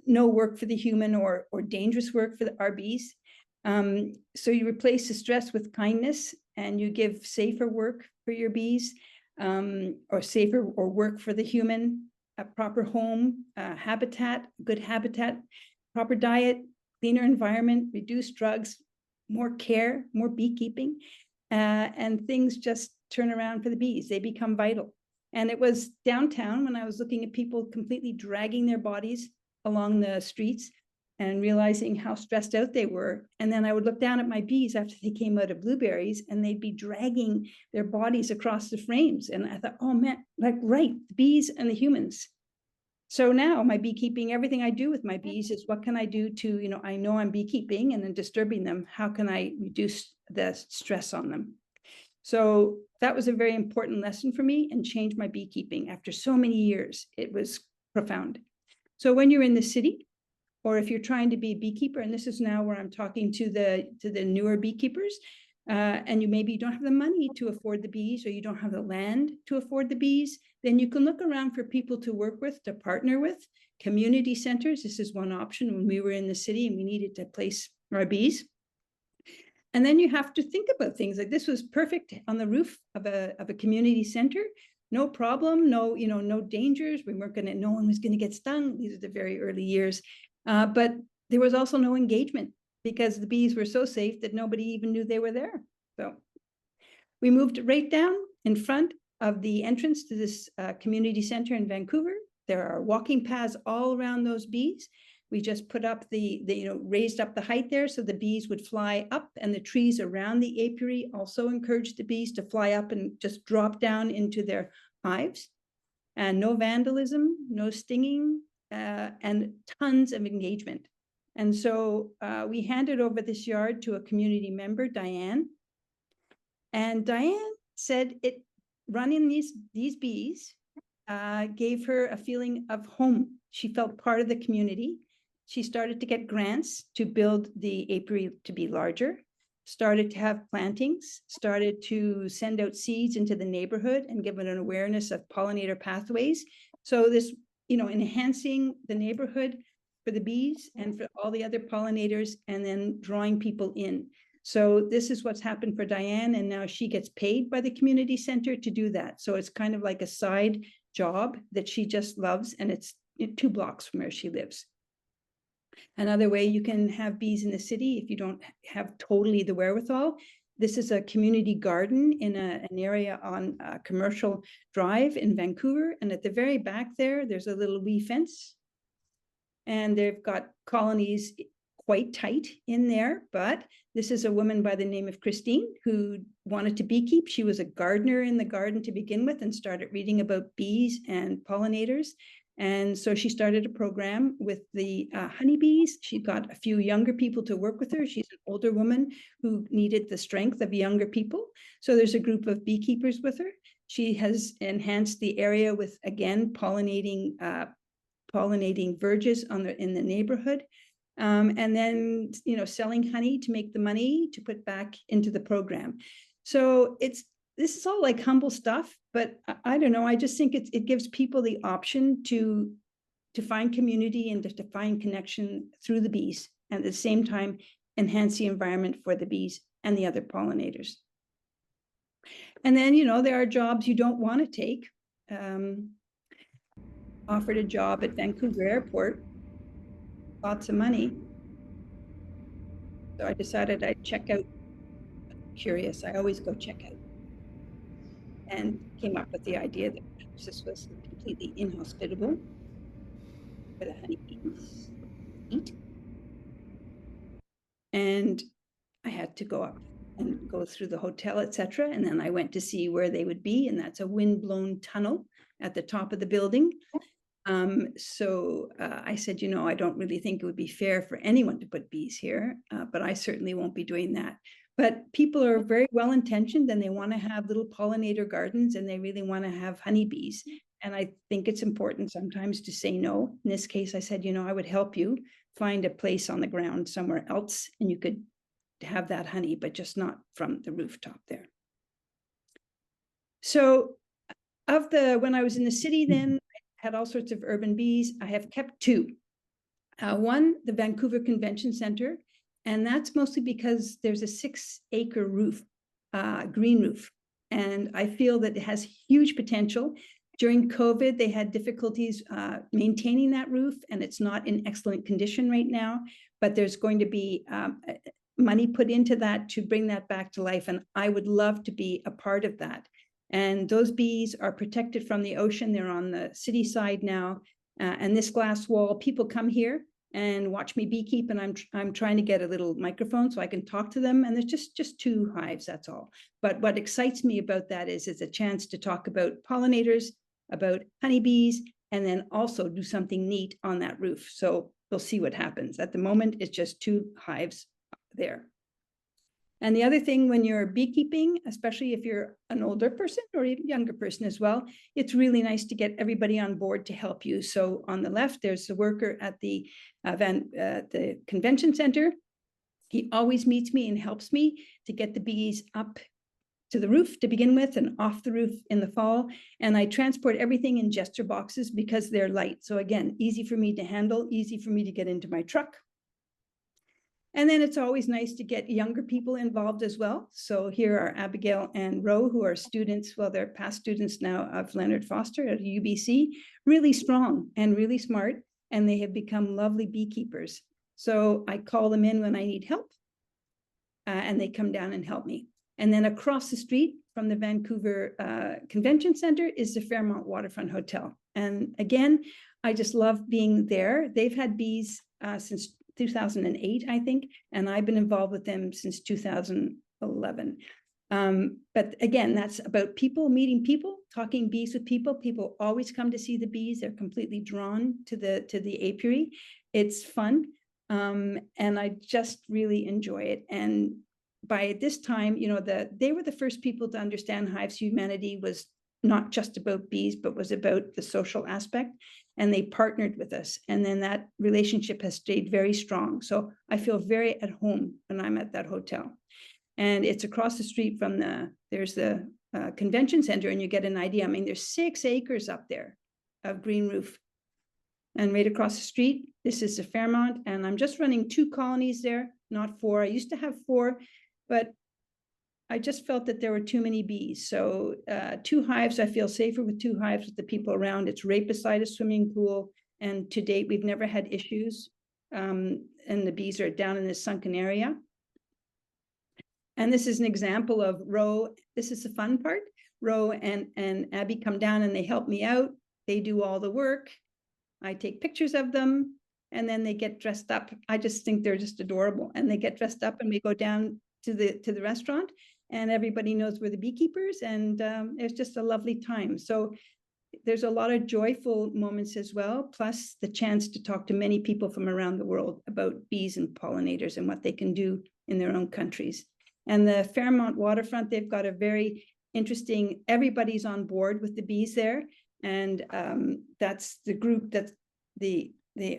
no work for the human, or dangerous work for our bees. So you replace the stress with kindness, and you give safer work for your bees, or safer or work for the human, a proper home, habitat, good habitat, proper diet, cleaner environment, reduced drugs, more care, more beekeeping, and things just turn around for the bees. They become vital. And it was downtown when I was looking at people completely dragging their bodies along the streets and realizing how stressed out they were. And then I would look down at my bees after they came out of blueberries, and they'd be dragging their bodies across the frames. And I thought, oh man, right, the bees and the humans. So now my beekeeping, everything I do with my bees is what can I do to, I know I'm beekeeping and then disturbing them. How can I reduce the stress on them? So that was a very important lesson for me and changed my beekeeping. After so many years, it was profound. So when you're in the city, or if you're trying to be a beekeeper, and this is now where I'm talking to the newer beekeepers, and you maybe don't have the money to afford the bees, or you don't have the land to afford the bees, then you can look around for people to work with, to partner with. Community centers, this is one option when we were in the city and we needed to place our bees. And then you have to think about things like this was perfect on the roof of a community center. No problem, no dangers. We weren't no one was going to get stung. These are the very early years. But there was also no engagement because the bees were so safe that nobody even knew they were there. So we moved right down in front of the entrance to this community center in Vancouver. There are walking paths all around those bees. We just put up raised up the height there so the bees would fly up, and the trees around the apiary also encouraged the bees to fly up and just drop down into their hives. And no vandalism, no stinging, and tons of engagement. And so we handed over this yard to a community member, Diane. And Diane said running these bees gave her a feeling of home. She felt part of the community. She started to get grants to build the apiary to be larger, started to have plantings, started to send out seeds into the neighborhood and give it an awareness of pollinator pathways. So this, enhancing the neighborhood for the bees and for all the other pollinators, and then drawing people in. So this is what's happened for Diane, and now she gets paid by the community center to do that. So it's kind of like a side job that she just loves, and it's 2 blocks from where she lives. Another way you can have bees in the city if you don't have totally the wherewithal. This is a community garden in an area on a commercial drive in Vancouver. And at the very back there's a little wee fence. And they've got colonies quite tight in there. But this is a woman by the name of Christine who wanted to beekeep. She was a gardener in the garden to begin with and started reading about bees and pollinators. And so she started a program with the honeybees. She got a few younger people to work with her. She's an older woman who needed the strength of younger people. So there's a group of beekeepers with her. She has enhanced the area with, again, pollinating verges in the neighborhood. And then, selling honey to make the money to put back into the program. So this is all like humble stuff, but I don't know. I just think it gives people the option to find community and to find connection through the bees, and at the same time, enhance the environment for the bees and the other pollinators. And then, there are jobs you don't want to take. Offered a job at Vancouver Airport, lots of money. So I decided I'd check out. Curious, I always go check out. And came up with the idea that this was completely inhospitable for the honeybees to eat. And I had to go up and go through the hotel, etc. And then I went to see where they would be, and that's a wind-blown tunnel at the top of the building. I said, I don't really think it would be fair for anyone to put bees here, but I certainly won't be doing that. But people are very well-intentioned, and they want to have little pollinator gardens, and they really want to have honeybees. And I think it's important sometimes to say no. In this case, I said, I would help you find a place on the ground somewhere else, and you could have that honey, but just not from the rooftop there. So when I was in the city, then I had all sorts of urban bees. I have kept two. One, the Vancouver Convention Center, and that's mostly because there's a 6-acre roof, green roof. And I feel that it has huge potential. During COVID, they had difficulties maintaining that roof, and it's not in excellent condition right now, but there's going to be money put into that to bring that back to life. And I would love to be a part of that. And those bees are protected from the ocean. They're on the city side now. And this glass wall, people come here and watch me beekeep, and I'm trying to get a little microphone so I can talk to them. And there's just 2 hives, that's all. But what excites me about that is it's a chance to talk about pollinators, about honeybees, and then also do something neat on that roof. So we'll see what happens. At the moment, it's just 2 hives there. And the other thing, when you're beekeeping, especially if you're an older person or even younger person as well, it's really nice to get everybody on board to help you. So on the left, there's the worker at the convention center. He always meets me and helps me to get the bees up to the roof to begin with and off the roof in the fall. And I transport everything in gesture boxes because they're light. So again, easy for me to handle, easy for me to get into my truck. And then it's always nice to get younger people involved as well. So here are Abigail and Ro, who are students, well, they're past students now of Leonard Foster at UBC, really strong and really smart, and they have become lovely beekeepers. So I call them in when I need help, and they come down and help me. And then across the street from the Vancouver Convention Center is the Fairmont Waterfront Hotel. And again, I just love being there. They've had bees since 2008, I think, and I've been involved with them since 2011. But again, that's about people meeting people, talking bees with people. People always come to see the bees. They're completely drawn to the apiary. It's fun, and I just really enjoy it. And by this time, they were the first people to understand Hives humanity was not just about bees, but was about the social aspect. And they partnered with us. And then that relationship has stayed very strong. So I feel very at home when I'm at that hotel. And it's across the street from there's the convention center, and you get an idea. I mean, there's 6 acres up there of green roof. And right across the street, this is the Fairmont. And I'm just running 2 colonies there, not 4. I used to have 4, but I just felt that there were too many bees. So 2 hives, I feel safer with 2 hives with the people around. It's right beside a swimming pool. And to date, we've never had issues. And the bees are down in this sunken area. And this is an example of Ro. This is the fun part. Ro and Abby come down and they help me out. They do all the work. I take pictures of them, and then they get dressed up. I just think they're just adorable. And they get dressed up, and we go down to the restaurant. And everybody knows we're the beekeepers, and it's just a lovely time. So there's a lot of joyful moments as well, plus the chance to talk to many people from around the world about bees and pollinators and what they can do in their own countries. And the Fairmont Waterfront, they've got a very interesting, everybody's on board with the bees there. And that's the group that they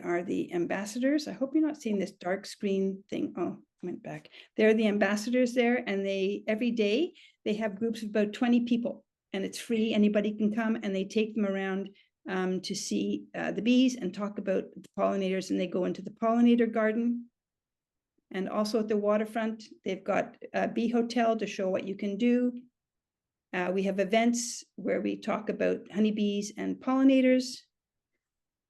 are the ambassadors. I hope you're not seeing this dark screen thing. Oh, went back. They're the ambassadors there, and every day they have groups of about 20 people, and it's free. Anybody can come, and they take them around to see the bees and talk about the pollinators, and they go into the pollinator garden. And also at the waterfront, they've got a bee hotel to show what you can do. We have events where we talk about honeybees and pollinators.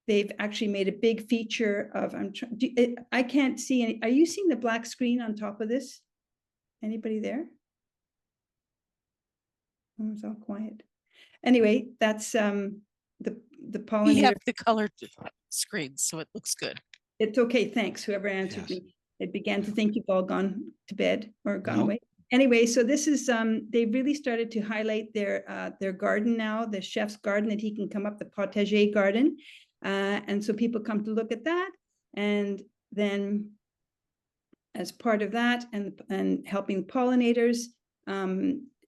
They've actually made a big feature of, I can't see any, are you seeing the black screen on top of this? Anybody there? Oh, it's all quiet. Anyway, that's the pollinator. We have the colored screen, so it looks good. It's okay, thanks, whoever answered me. It began to think you've all gone to bed or gone away. Anyway, so this is, they've really started to highlight their garden now, the chef's garden, that he can come up, the potager garden. And so people come to look at that. And then as part of that and helping pollinators,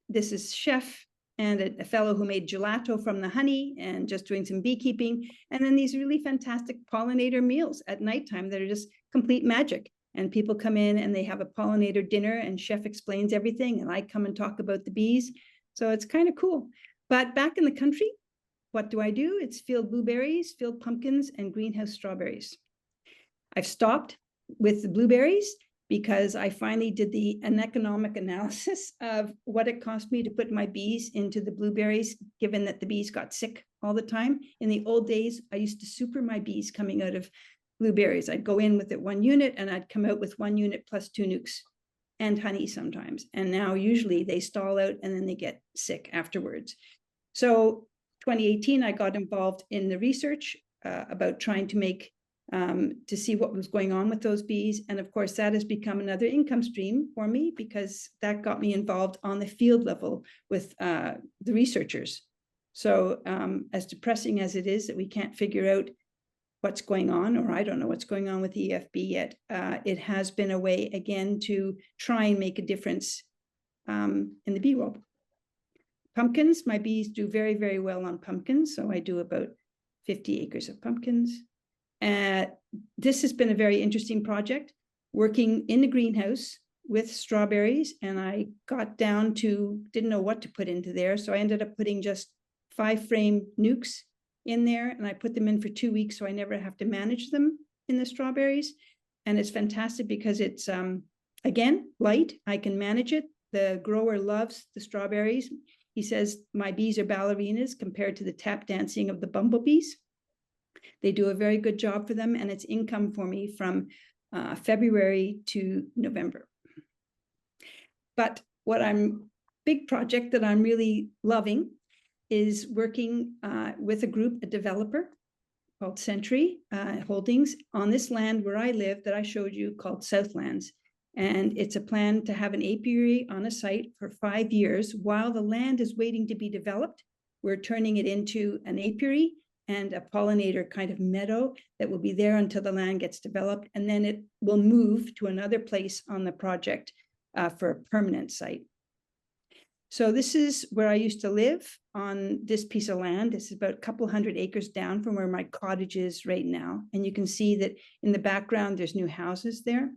this is chef and a fellow who made gelato from the honey and just doing some beekeeping. And then these really fantastic pollinator meals at nighttime that are just complete magic. And people come in and they have a pollinator dinner and chef explains everything. And I come and talk about the bees. So it's kind of cool. But back in the country, what do? It's field blueberries, field pumpkins, and greenhouse strawberries. I've stopped with the blueberries because I finally did an economic analysis of what it cost me to put my bees into the blueberries, given that the bees got sick all the time. In the old days, I used to super my bees coming out of blueberries. I'd go in with it 1 unit and I'd come out with 1 unit plus 2 nukes and honey sometimes. And now usually they stall out and then they get sick afterwards. So 2018, I got involved in the research about trying to make, to see what was going on with those bees. And of course, that has become another income stream for me because that got me involved on the field level with the researchers. So as depressing as it is that we can't figure out what's going on, or I don't know what's going on with EFB yet, it has been a way again to try and make a difference in the bee world. Pumpkins, my bees do very, very well on pumpkins. So I do about 50 acres of pumpkins. This has been a very interesting project, working in the greenhouse with strawberries. And I got down to, didn't know what to put into there. So I ended up putting just 5-frame nukes in there, and I put them in for 2 weeks. So I never have to manage them in the strawberries. And it's fantastic because it's, again, light. I can manage it. The grower loves the strawberries. He says, my bees are ballerinas compared to the tap dancing of the bumblebees. They do a very good job for them, and it's income for me from February to November. But big project that I'm really loving is working with a group, a developer called Century Holdings on this land where I live that I showed you called Southlands. And it's a plan to have an apiary on a site for 5 years while the land is waiting to be developed. We're turning it into an apiary and a pollinator kind of meadow that will be there until the land gets developed. And then it will move to another place on the project for a permanent site. So this is where I used to live on this piece of land. This is about a couple 100 acres down from where my cottage is right now. And you can see that in the background, there's new houses there.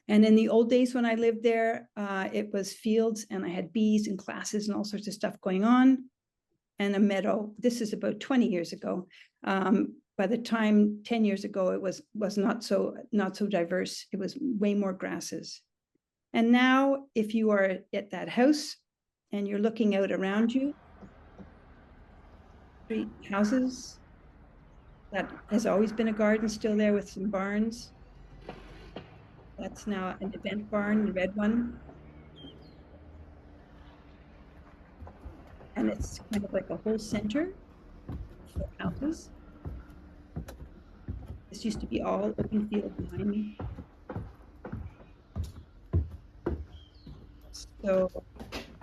And in the old days when I lived there, it was fields and I had bees and classes and all sorts of stuff going on, and a meadow. This is about 20 years ago. By the time 10 years ago, it was not so diverse. It was way more grasses. And now if you are at that house and you're looking out around you, street houses, that has always been a garden still there with some barns. That's now an event barn, the red one. And it's kind of like a whole center for houses. This used to be all open field behind me. So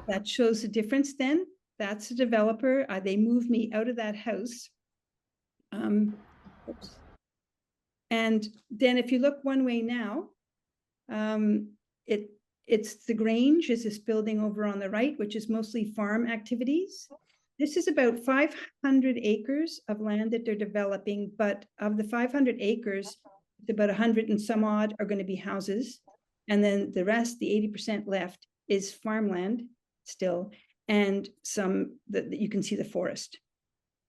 that shows the difference then. That's a developer. They moved me out of that house. And then if you look one way now, it's the Grange is this building over on the right, which is mostly farm activities. This is about 500 acres of land that they're developing, but of the 500 acres, about 100 and some odd are going to be houses. And then the rest, the 80% left, is farmland still, and some that you can see the forest.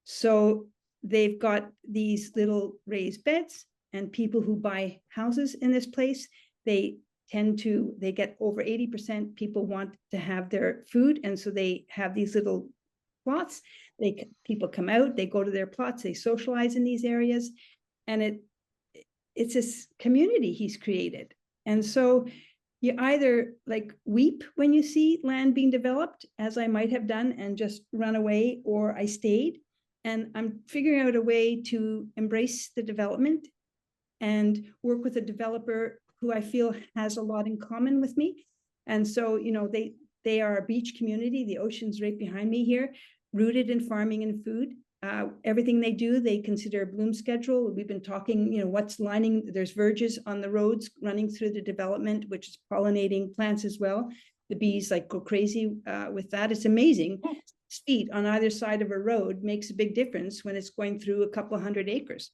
So they've got these little raised beds, and people who buy houses in this place, they get over 80% people want to have their food. And so they have these little plots. People come out, they go to their plots, they socialize in these areas. And it's this community he's created. And so you either like weep when you see land being developed, as I might have done and just run away, or I stayed. And I'm figuring out a way to embrace the development and work with a developer who I feel has a lot in common with me. And so, you know, they are a beach community. The ocean's right behind me here, rooted in farming and food. Everything they do, they consider a bloom schedule. We've been talking, you know, what's lining, there's verges on the roads running through the development, which is pollinating plants as well. The bees like go crazy with that. It's amazing. 6 feet on either side of a road makes a big difference when it's going through a couple of 100 acres.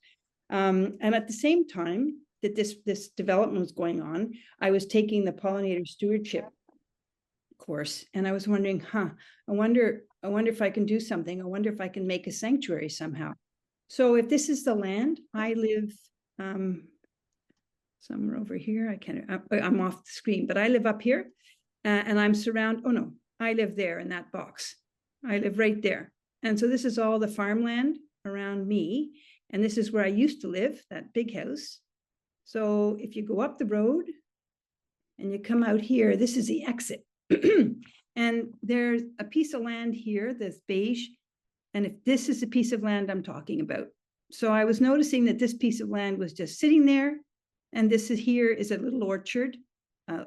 And at the same time that this development was going on, I was taking the pollinator stewardship course, and I was wondering, I wonder if I can do something. I wonder if I can make a sanctuary somehow. So if this is the land, I live somewhere over here. I'm off the screen, but I live up here, and I'm surrounded. Oh no, I live there in that box. I live right there. And so this is all the farmland around me. And this is where I used to live, that big house. So if you go up the road and you come out here, this is the exit. And there's a piece of land here that's beige. And if this is a piece of land I'm talking about. So I was noticing that this piece of land was just sitting there. And this is here is a little orchard,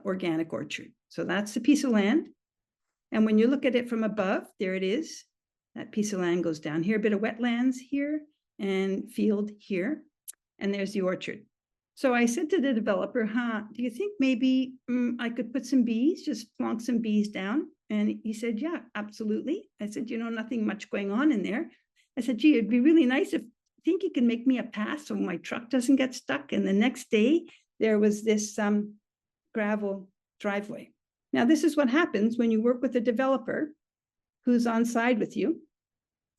organic orchard. So that's the piece of land. And when you look at it from above, there it is. That piece of land goes down here, a bit of wetlands here and field here. And there's the orchard. So I said to the developer, do you think maybe I could put some bees, just plonk some bees down? And he said, yeah, absolutely. I said, you know, nothing much going on in there. I said, gee, it'd be really nice if I think you can make me a path so my truck doesn't get stuck. And the next day there was this gravel driveway. Now, this is what happens when you work with a developer who's on side with you.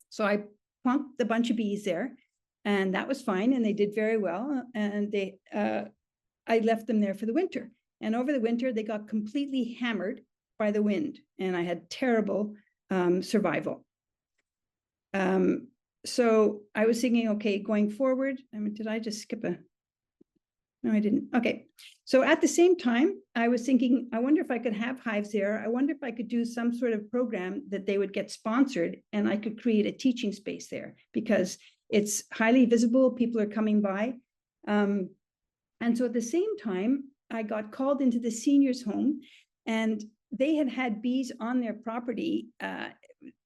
So I plunked a bunch of bees there. And that was fine, and they did very well. And I left them there for the winter. And over the winter, they got completely hammered by the wind, and I had terrible survival. So I was thinking, okay, going forward. I mean, did I just skip a? No, I didn't. Okay. So at the same time, I was thinking, I wonder if I could have hives there. I wonder if I could do some sort of program that they would get sponsored, and I could create a teaching space there because it's highly visible. People are coming by. And so at the same time, I got called into the seniors' home, and they had had bees on their property,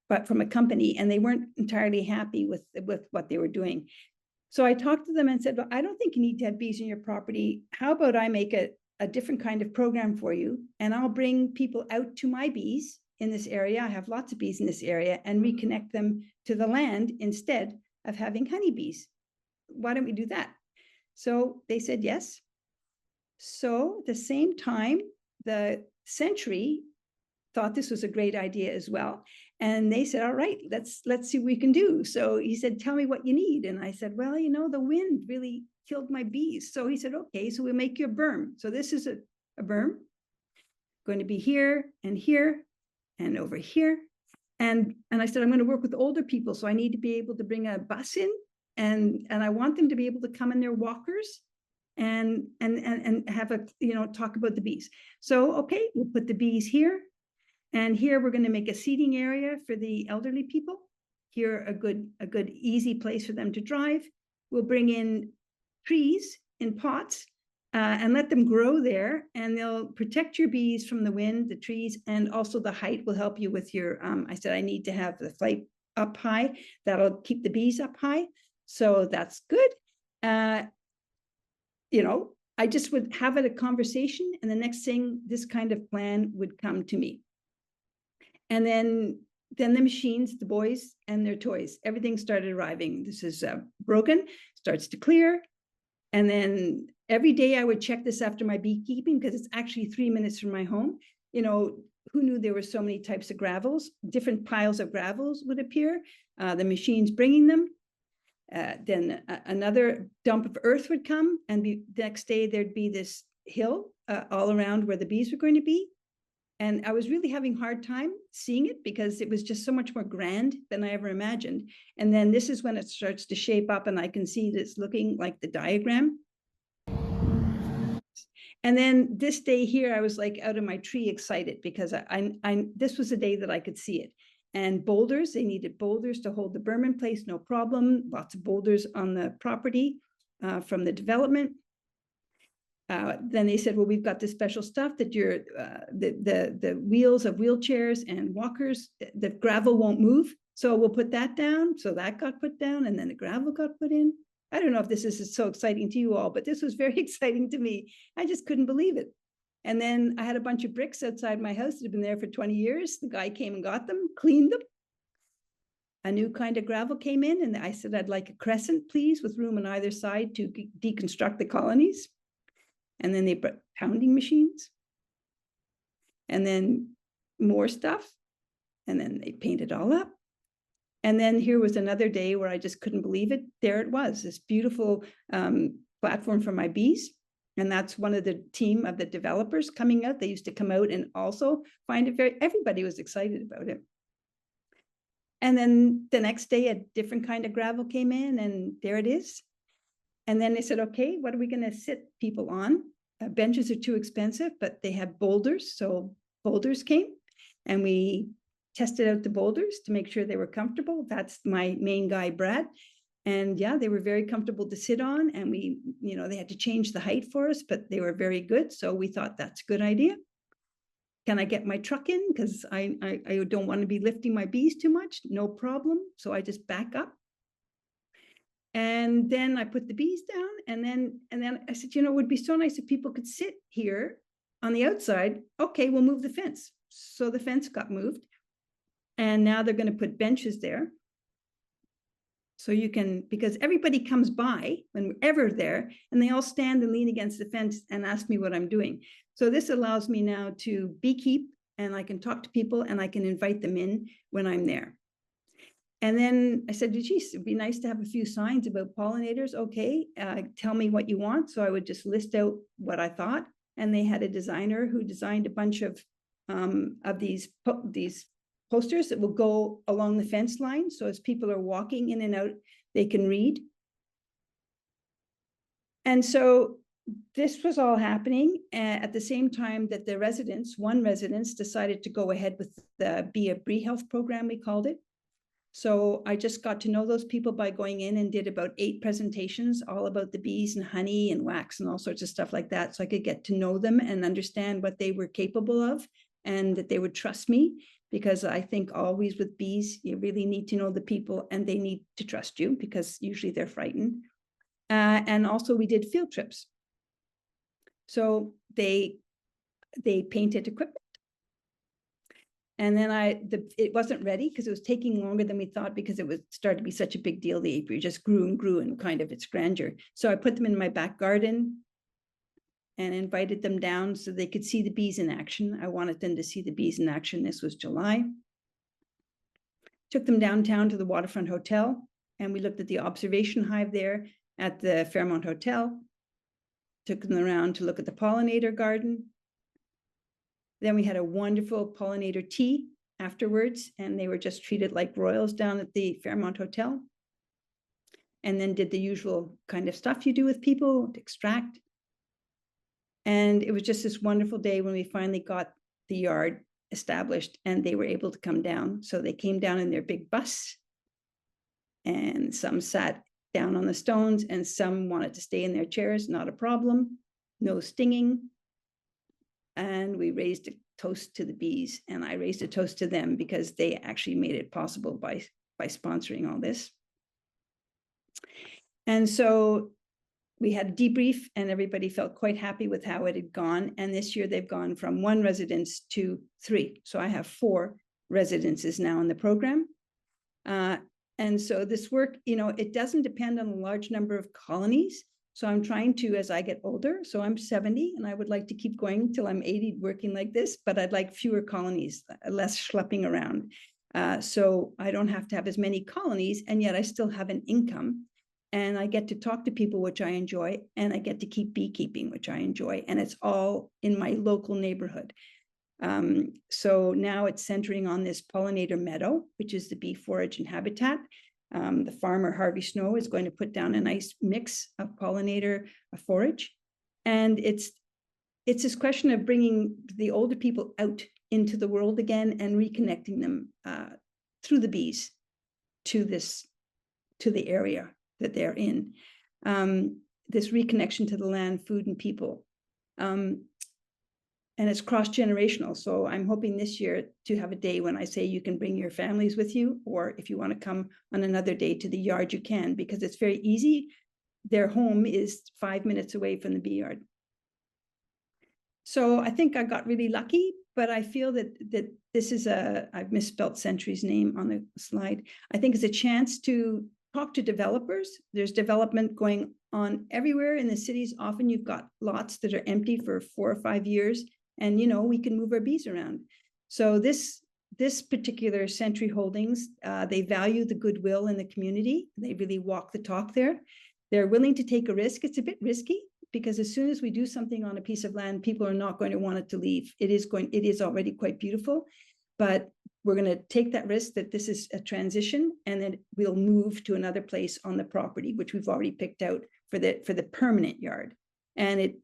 but from a company, and they weren't entirely happy with what they were doing. So I talked to them and said, well, I don't think you need to have bees on your property. How about I make a different kind of program for you, and I'll bring people out to my bees in this area. I have lots of bees in this area, and reconnect them to the land instead of having honeybees. Why don't we do that? So they said yes. So at the same time, the Century thought this was a great idea as well. And they said, all right, let's see what we can do. So he said, tell me what you need. And I said, well, you know, the wind really killed my bees. So he said, okay, so we'll make you a berm. So this is a berm going to be here and over here. And I said, I'm going to work with older people. So I need to be able to bring a bus in, and I want them to be able to come in their walkers and have a, you know, talk about the bees. So, okay, we'll put the bees here, and here we're going to make a seating area for the elderly people. Here, a good easy place for them to drive. We'll bring in trees in pots and let them grow there, and they'll protect your bees from the wind, the trees, and also the height will help you with your, I said, I need to have the flight up high. That'll keep the bees up high. So that's good. You know, I just would have a conversation, and the next thing, this kind of plan would come to me. And then the machines, the boys and their toys, everything started arriving. This is broken, starts to clear. And then every day I would check this after my beekeeping, because it's actually 3 minutes from my home. You know, who knew there were so many types of gravels? Different piles of gravels would appear. The machines bringing them. Then another dump of earth would come, and the next day there'd be this hill all around where the bees were going to be. And I was really having a hard time seeing it because it was just so much more grand than I ever imagined. And then this is when it starts to shape up, and I can see this looking like the diagram. And then this day here, I was like out of my tree excited because this was a day that I could see it. And boulders, they needed boulders to hold the berm in place, no problem. Lots of boulders on the property from the development. Then they said, well, we've got this special stuff that the wheels of wheelchairs and walkers, the gravel won't move. So we'll put that down. So that got put down, and then the gravel got put in. I don't know if this is so exciting to you all, but this was very exciting to me. I just couldn't believe it. And then I had a bunch of bricks outside my house that had been there for 20 years. The guy came and got them, cleaned them. A new kind of gravel came in, and I said, I'd like a crescent, please, with room on either side to deconstruct the colonies. And then they brought pounding machines. And then more stuff. And then they painted all up. And then here was another day where I just couldn't believe it. There it was, this beautiful platform for my bees. And that's one of the team of the developers coming out. They used to come out and also find it everybody was excited about it. And then the next day, a different kind of gravel came in, and there it is. And then they said, okay, what are we going to sit people on? Benches are too expensive, but they have boulders. So boulders came, and we tested out the boulders to make sure they were comfortable. That's my main guy, Brad. And yeah, they were very comfortable to sit on. And we, they had to change the height for us, but they were very good. So we thought that's a good idea. Can I get my truck in? Because I don't want to be lifting my bees too much. No problem. So I just back up. And then I put the bees down. And then I said, it would be so nice if people could sit here on the outside. Okay, we'll move the fence. So the fence got moved. And now they're going to put benches there. So you can, because everybody comes by whenever there, and they all stand and lean against the fence and ask me what I'm doing. So this allows me now to beekeep, and I can talk to people, and I can invite them in when I'm there. And then I said, geez, it'd be nice to have a few signs about pollinators. Okay, tell me what you want. So I would just list out what I thought. And they had a designer who designed a bunch of these posters that will go along the fence line. So as people are walking in and out, they can read. And so this was all happening at the same time that the one residence decided to go ahead with the Be a Bee Health program, we called it. So I just got to know those people by going in and did about 8 presentations, all about the bees and honey and wax and all sorts of stuff like that. So I could get to know them and understand what they were capable of, and that they would trust me. Because I think always with bees, you really need to know the people, and they need to trust you, because usually they're frightened. And also we did field trips. So they painted equipment. And then it wasn't ready because it was taking longer than we thought, because it was started to be such a big deal. The apiary just grew and grew in kind of its grandeur. So I put them in my back garden and invited them down so they could see the bees in action. I wanted them to see the bees in action. This was July. Took them downtown to the Waterfront Hotel, and we looked at the observation hive there at the Fairmont Hotel. Took them around to look at the pollinator garden. Then we had a wonderful pollinator tea afterwards, and they were just treated like royals down at the Fairmont Hotel. And then did the usual kind of stuff you do with people to extract. And it was just this wonderful day when we finally got the yard established, and they were able to come down. So they came down in their big bus, and some sat down on the stones, and some wanted to stay in their chairs, not a problem, no stinging. And we raised a toast to the bees, and I raised a toast to them because they actually made it possible by sponsoring all this. And so we had a debrief, and everybody felt quite happy with how it had gone. And this year they've gone from 1 residence to 3. So I have 4 residences now in the program. And so this work, it doesn't depend on a large number of colonies. So I'm trying to, as I get older, so I'm 70, and I would like to keep going till I'm 80 working like this, but I'd like fewer colonies, less schlepping around. So I don't have to have as many colonies, and yet I still have an income. And I get to talk to people, which I enjoy, and I get to keep beekeeping, which I enjoy, and it's all in my local neighborhood. So now it's centering on this pollinator meadow, which is the bee forage and habitat. The farmer, Harvey Snow, is going to put down a nice mix of pollinator forage. And it's this question of bringing the older people out into the world again and reconnecting them through the bees to the area that they're in. This reconnection to the land, food, and people. And it's cross-generational. So I'm hoping this year to have a day when I say you can bring your families with you, or if you want to come on another day to the yard, you can, because it's very easy. Their home is 5 minutes away from the bee yard. So I think I got really lucky, but I feel that this is I've misspelled Century's name on the slide. I think it's a chance to talk to developers. There's development going on everywhere in the cities. Often you've got lots that are empty for 4 or 5 years, and we can move our bees around. So this particular Century Holdings, they value the goodwill in the community. They really walk the talk there. They're willing to take a risk. It's a bit risky, because as soon as we do something on a piece of land, people are not going to want it to leave. It is already quite beautiful, but we're going to take that risk that this is a transition, and then we'll move to another place on the property, which we've already picked out for the permanent yard. And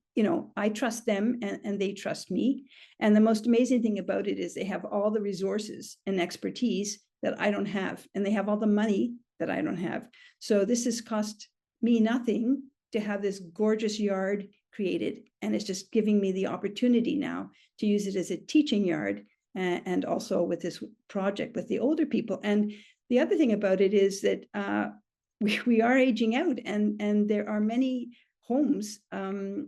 I trust them, and they trust me. And the most amazing thing about it is they have all the resources and expertise that I don't have, and they have all the money that I don't have. So this has cost me nothing to have this gorgeous yard created, and it's just giving me the opportunity now to use it as a teaching yard, and also with this project with the older people. And the other thing about it is that we are aging out, and there are many homes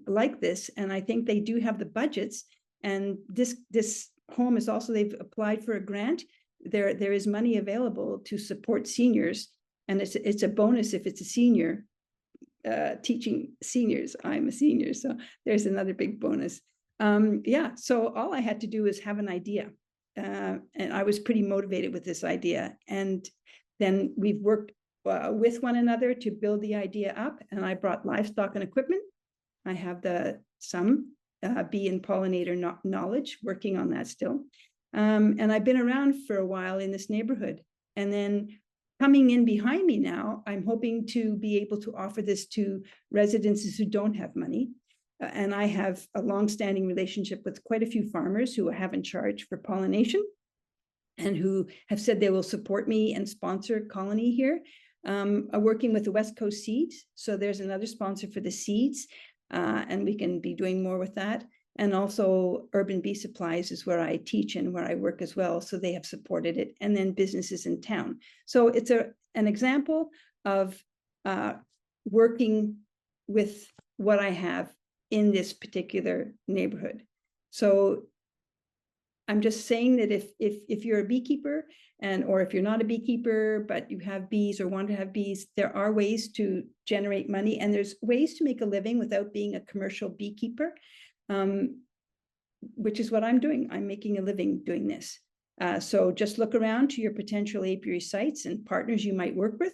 like this, and I think they do have the budgets. And this home is also, they've applied for a grant. There is money available to support seniors, and it's a bonus if it's a senior. Teaching seniors. I'm a senior, so there's another big bonus. So all I had to do was have an idea, and I was pretty motivated with this idea. And then we've worked with one another to build the idea up, and I brought livestock and equipment. I have some bee and pollinator knowledge, working on that still. And I've been around for a while in this neighborhood, and then coming in behind me now, I'm hoping to be able to offer this to residences who don't have money. And I have a long-standing relationship with quite a few farmers who I have in charge for pollination, and who have said they will support me and sponsor colony here. I'm working with the West Coast Seeds. So there's another sponsor for the seeds, and we can be doing more with that. And also Urban Bee Supplies is where I teach and where I work as well. So they have supported it. And then businesses in town. So it's an example of working with what I have in this particular neighborhood. So I'm just saying that if you're a beekeeper, or if you're not a beekeeper, but you have bees or want to have bees, there are ways to generate money, and there's ways to make a living without being a commercial beekeeper. Which is what I'm doing. I'm making a living doing this. So just look around to your potential apiary sites and partners you might work with.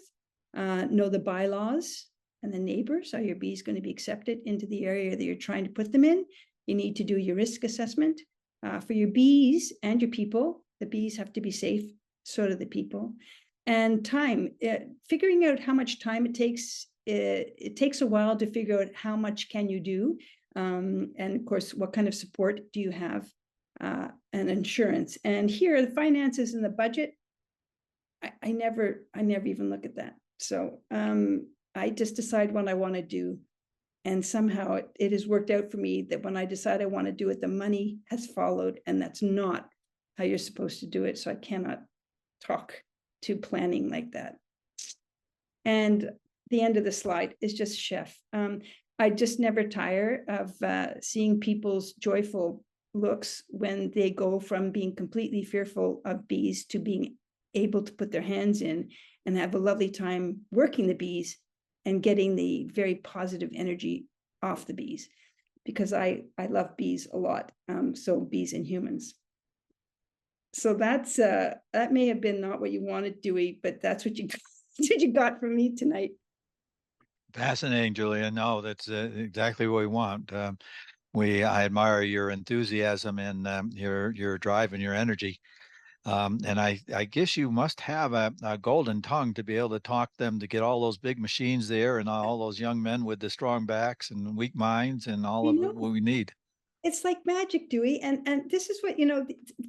Know the bylaws and the neighbors. Are your bees going to be accepted into the area that you're trying to put them in? You need to do your risk assessment. For your bees and your people, the bees have to be safe, so do the people. And time, figuring out how much time it takes a while to figure out how much can you do. And of course, what kind of support do you have, and insurance? And here, the finances and the budget, I never even look at that. So I just decide what I want to do. And somehow it has worked out for me that when I decide I want to do it, the money has followed, and that's not how you're supposed to do it. So I cannot talk to planning like that. And the end of the slide is just chef. I just never tire of seeing people's joyful looks when they go from being completely fearful of bees to being able to put their hands in and have a lovely time working the bees and getting the very positive energy off the bees, because I love bees a lot. So bees and humans. So that's that may have been not what you wanted, Dewey, but that's what you got from me tonight. Fascinating, Julia. No, that's exactly what we want. I admire your enthusiasm and your drive and your energy. And I guess you must have a golden tongue to be able to talk them, to get all those big machines there and all those young men with the strong backs and weak minds and all of what we need. It's like magic, Dewey. And this is what,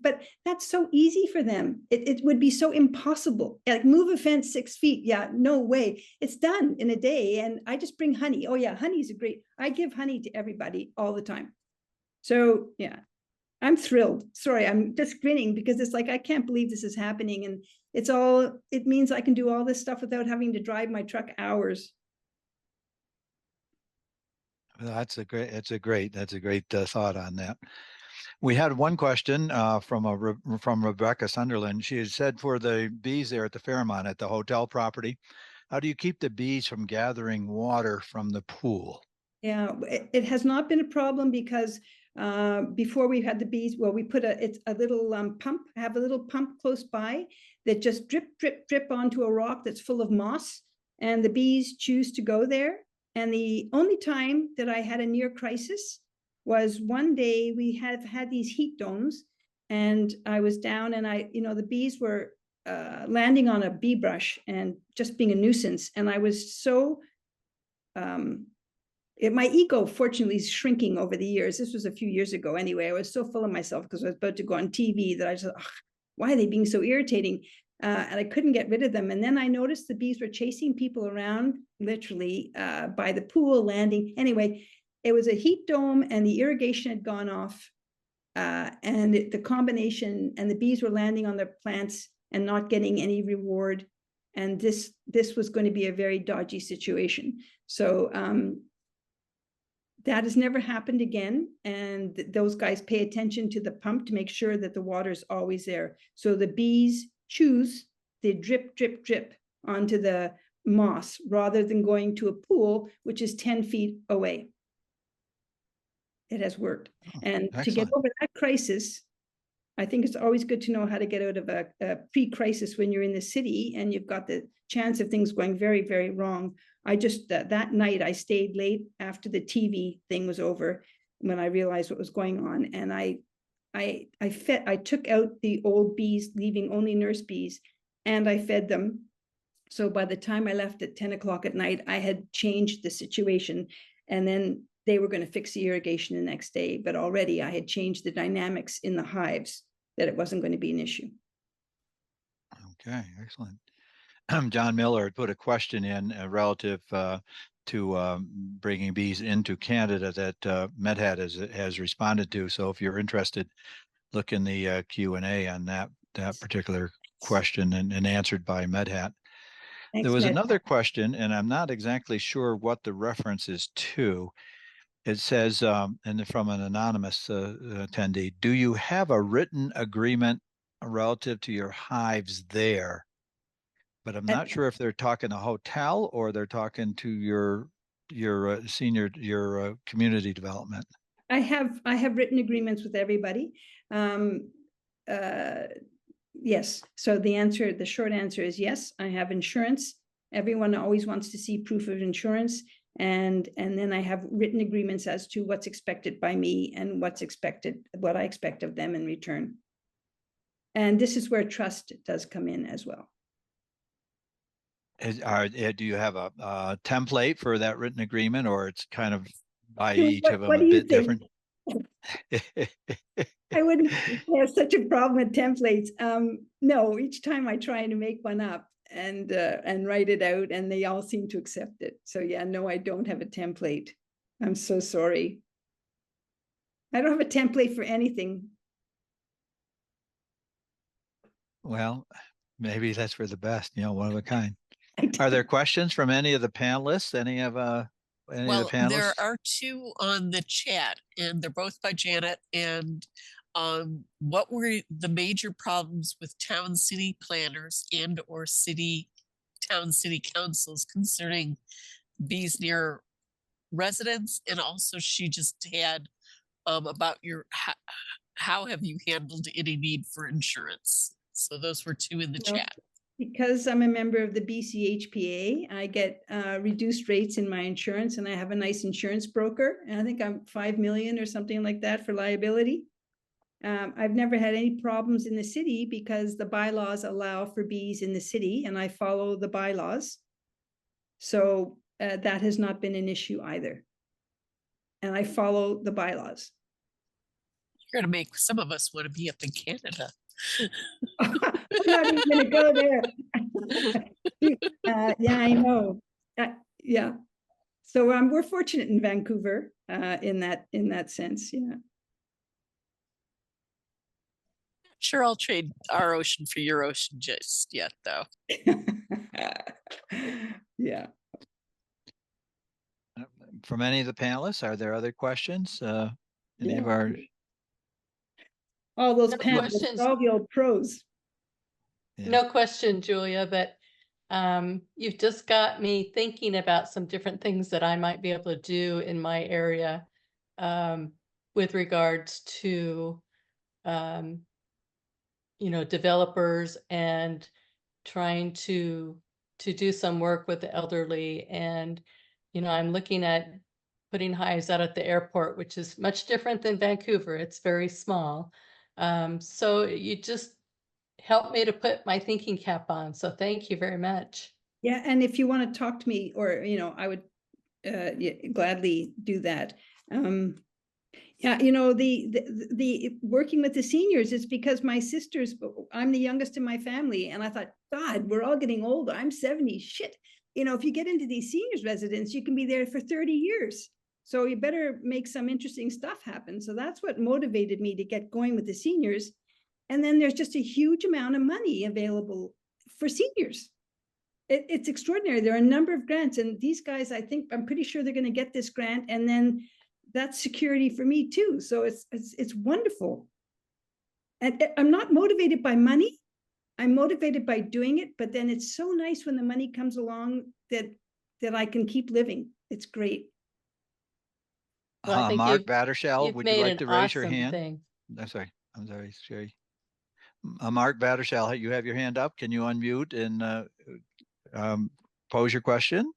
but that's so easy for them. It would be so impossible. Like move a fence 6 feet. Yeah, no way. It's done in a day. And I just bring honey. Oh yeah, honey's I give honey to everybody all the time. So yeah, I'm thrilled. Sorry, I'm just grinning because it's like, I can't believe this is happening. And it means I can do all this stuff without having to drive my truck hours. That's a great thought on that. We had one question from Rebecca Sunderland. She had said, for the bees there at the Fairmont at the hotel property, how do you keep the bees from gathering water from the pool? Yeah, it has not been a problem because before we had the bees, well, we put a little pump, have a little pump close by that just drip, drip, drip onto a rock that's full of moss, and the bees choose to go there. And the only time that I had a near crisis was one day we have had these heat domes, and I was down, and the bees were landing on a bee brush and just being a nuisance. And I was so, my ego fortunately is shrinking over the years. This was a few years ago anyway. I was so full of myself because I was about to go on TV that I just, why are they being so irritating? And I couldn't get rid of them. And then I noticed the bees were chasing people around, literally by the pool, landing. Anyway, it was a heat dome and the irrigation had gone off. And the combination, and the bees were landing on their plants and not getting any reward. And this was going to be a very dodgy situation. So that has never happened again. And those guys pay attention to the pump to make sure that the water is always there. So the bees choose the drip, drip, drip onto the moss rather than going to a pool, which is 10 feet away. It has worked. And excellent. To get over that crisis, I think it's always good to know how to get out of a pre-crisis when you're in the city and you've got the chance of things going very, very wrong. I just, that night I stayed late after the TV thing was over when I realized what was going on. And I took out the old bees, leaving only nurse bees, and I fed them. So by the time I left at 10 o'clock at night, I had changed the situation, and then they were going to fix the irrigation the next day. But already I had changed the dynamics in the hives that it wasn't going to be an issue. Okay, excellent. John Miller had put a question in relative to bringing bees into Canada that MedHat has responded to. So if you're interested, look in the Q&A on that particular question and answered by MedHat. Thanks, there was Med. Another question, and I'm not exactly sure what the reference is to. It says, and from an anonymous attendee, do you have a written agreement relative to your hives there? But I'm not sure if they're talking a hotel or they're talking to your community development. I have written agreements with everybody. Yes. So the short answer is yes. I have insurance. Everyone always wants to see proof of insurance. And then I have written agreements as to what's expected by me and what I expect of them in return. And this is where trust does come in as well. Do you have a template for that written agreement, or it's kind of by each of them a bit different? I wouldn't have such a problem with templates. No, each time I try to make one up and write it out, and they all seem to accept it. So yeah, no, I don't have a template. I'm so sorry. I don't have a template for anything. Well, maybe that's for the best, one of a kind. Are there questions from any of the panelists? Any of the panelists? There are two on the chat, and they're both by Janet. And what were the major problems with town city planners and or town city councils concerning bees near residents? And also she just had about how have you handled any need for insurance? So those were two in the chat. Because I'm a member of the BCHPA, I get reduced rates in my insurance, and I have a nice insurance broker. And I think I'm 5 million or something like that for liability. I've never had any problems in the city because the bylaws allow for bees in the city, and I follow the bylaws. So that has not been an issue either. And I follow the bylaws. You're going to make some of us want to be up in Canada. I'm not even going to go there. Yeah, I know. Yeah. So we're fortunate in Vancouver in that sense. Yeah. Sure, I'll trade our ocean for your ocean just yet, though. Yeah. From any of the panelists, are there other questions? Any of Yeah. our All those No panels, questions. all the old pros. Yeah. No question, Julia, but you've just got me thinking about some different things that I might be able to do in my area with regards to, developers and trying to do some work with the elderly. And, I'm looking at putting hives out at the airport, which is much different than Vancouver. It's very small. So you just helped me to put my thinking cap on. So thank you very much. Yeah, and if you want to talk to me, or I would gladly do that. Yeah, the working with the seniors is because my sisters, I'm the youngest in my family, and I thought, God, we're all getting older. I'm 70. Shit, if you get into these seniors residents, you can be there for 30 years. So you better make some interesting stuff happen. So that's what motivated me to get going with the seniors. And then there's just a huge amount of money available for seniors. It's extraordinary. There are a number of grants, and these guys, I'm pretty sure they're going to get this grant, and then that's security for me too. So it's wonderful. And I'm not motivated by money. I'm motivated by doing it, but then it's so nice when the money comes along that I can keep living. It's great. Well, Mark Battershell, would you like to raise your hand? Thing. I'm sorry, Sherry. Mark Battershell, you have your hand up. Can you unmute and pose your question?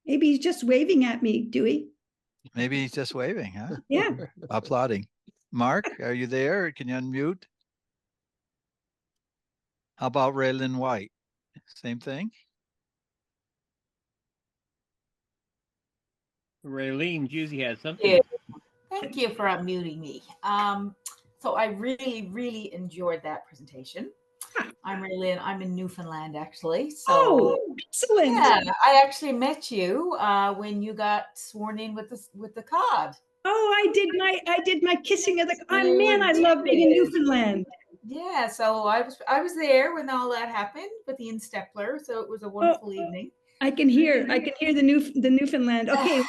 Maybe he's just waving at me, Dewey. Maybe he's just waving, huh? Yeah. Applauding. Mark, are you there? Can you unmute? How about Raylyn White? Same thing? Raylene usually has something. Yeah. Thank you for unmuting me. So I really, really enjoyed that presentation. I'm Raylene. I'm in Newfoundland, actually. So, excellent. Yeah, I actually met you when you got sworn in with the cod. Oh, I did my kissing of the. Oh man, I love being in Newfoundland. Yeah, so I was there when all that happened with the Instepler. So it was a wonderful evening. I can hear the Newfoundland. Okay.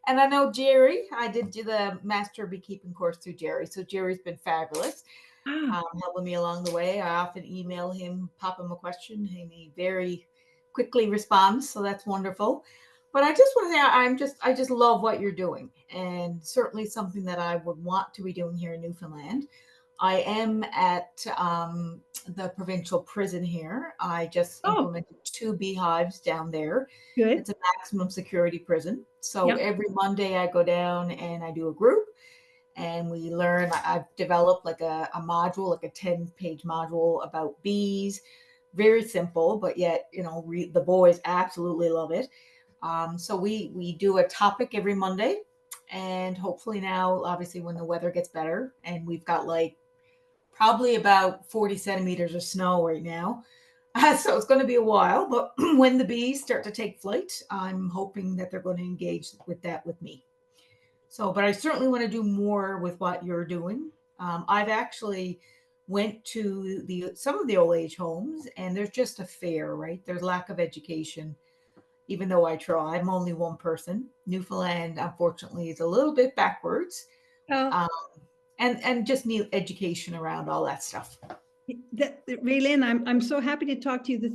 And I know Jerry. I did do the master beekeeping course through Jerry. So Jerry's been fabulous, helping me along the way. I often email him, pop him a question, and he very quickly responds. So that's wonderful. But I just want to say, I just love what you're doing, and certainly something that I would want to be doing here in Newfoundland. I am at the provincial prison here. I just implemented 2 beehives down there. Good. It's a maximum security prison. So every Monday I go down and I do a group and we learn. I've developed like a module, like a 10-page module about bees. Very simple, but yet, the boys absolutely love it. So we do a topic every Monday, and hopefully now, obviously when the weather gets better, and we've got like probably about 40 centimeters of snow right now. So it's going to be a while, but when the bees start to take flight, I'm hoping that they're going to engage with that with me. So, but I certainly want to do more with what you're doing. I've actually went to some of the old age homes, and there's just a fear, right? There's lack of education. Even though I try, I'm only one person. Newfoundland, unfortunately, is a little bit backwards. And just need education around all that stuff. Raylyn, I'm so happy to talk to you.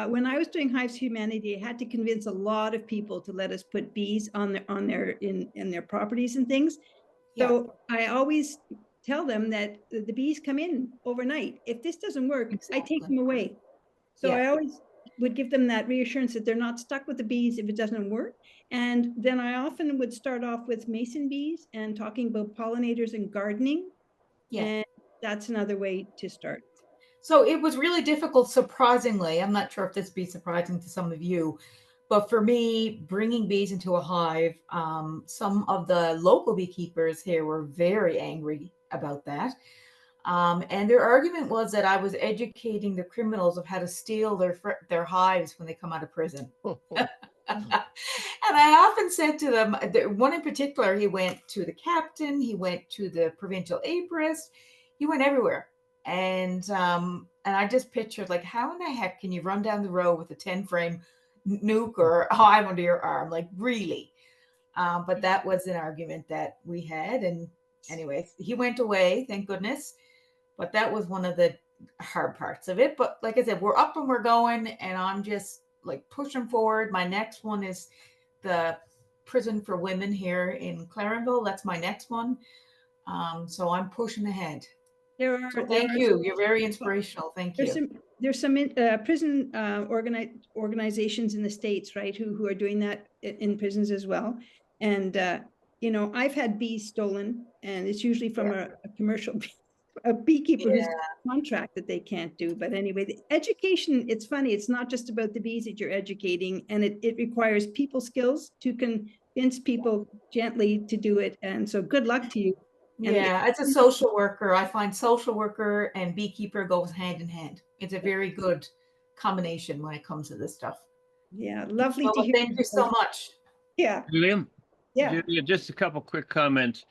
When I was doing Hives Humanity, I had to convince a lot of people to let us put bees in their properties and things. So I always tell them that the bees come in overnight. If this doesn't work, I take them away. So I always would give them that reassurance that they're not stuck with the bees if it doesn't work. And then I often would start off with mason bees and talking about pollinators and gardening. Yeah. And that's another way to start. So it was really difficult, surprisingly. I'm not sure if this would be surprising to some of you, but for me, bringing bees into a hive, some of the local beekeepers here were very angry about that. And their argument was that I was educating the criminals of how to steal their hives when they come out of prison. And I often said to them, one in particular, he went to the captain, he went to the provincial apiarist, he went everywhere. And I just pictured, like, how in the heck can you run down the road with a 10-frame nuke or hive under your arm? Like, really? But that was an argument that we had. And anyway, he went away, thank goodness. But that was one of the hard parts of it. But like I said, we're up and we're going, and I'm just like pushing forward. My next one is the prison for women here in Clarenville. That's my next one. So I'm pushing ahead. Thank you. You're very inspirational. Thank you. There's some prison organizations in the States, right, who are doing that in prisons as well. And, you know, I've had bees stolen, and it's usually from a commercial a beekeeper who's got a contract that they can't do. But anyway, the education, it's funny, it's not just about the bees that you're educating, and it requires people skills to convince people gently to do it. And so good luck to you. And as a social worker, I find social worker and beekeeper goes hand in hand. It's a very good combination when it comes to this stuff. Yeah, lovely to hear. Thank you so much. Yeah. Julian? Yeah. Julia, just a couple quick comments.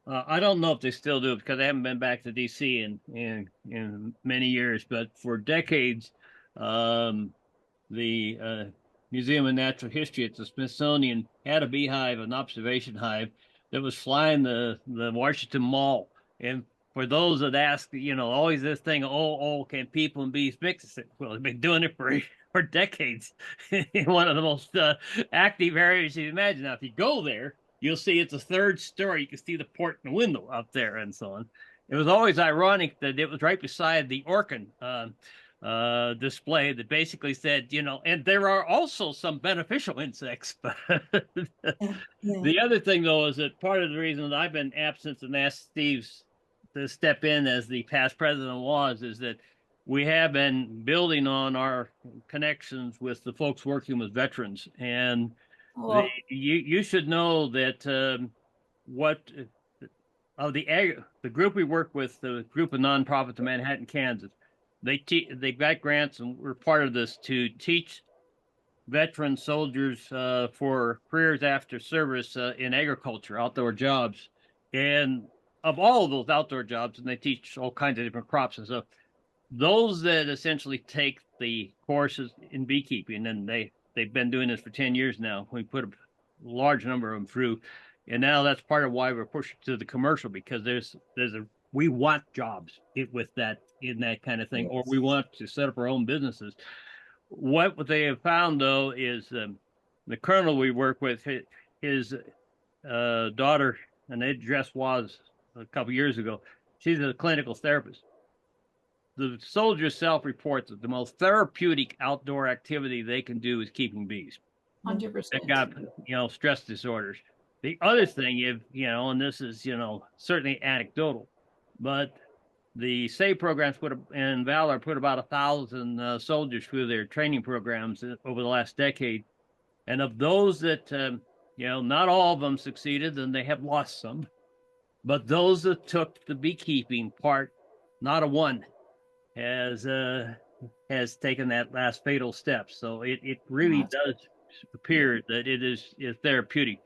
I don't know if they still do it because I haven't been back to DC in many years, but for decades, the Museum of Natural History at the Smithsonian had a beehive, an observation hive, that was flying the Washington Mall. And for those that ask, you know, always this thing, can people and bees mix? Well, they've been doing it for decades. One of the most active areas you imagine. Now, if you go there, you'll see it's a third story. You can see the port and the window up there and so on. It was always ironic that it was right beside the Orkin display that basically said, you know, and there are also some beneficial insects. But the other thing, though, is that part of the reason that I've been absent and asked Steve to step in as the past president was, is that we have been building on our connections with the folks working with veterans. And you should know that the group we work with, the group of nonprofits in Manhattan, Kansas, they got grants, and we're part of this to teach veteran soldiers for careers after service in agriculture, outdoor jobs, and of all of those outdoor jobs, and they teach all kinds of different crops and stuff. Those that essentially take the courses in beekeeping, and they've been doing this for 10 years now. We put a large number of them through, and now that's part of why we're pushing to the commercial, because we want jobs with that, in that kind of thing, or we want to set up our own businesses. What they have found, though, is the colonel we work with, his daughter, and they just was a couple years ago. She's a clinical therapist. The soldiers self-report that the most therapeutic outdoor activity they can do is keeping bees. 100%. They've got, you know, stress disorders. The other thing, you know, and this is, you know, certainly anecdotal, but the SAVE programs and Valor put about 1,000 soldiers through their training programs over the last decade. And of those that, you know, not all of them succeeded, and they have lost some, but those that took the beekeeping part, not a one has taken that last fatal step. So it really does appear that it is therapeutic.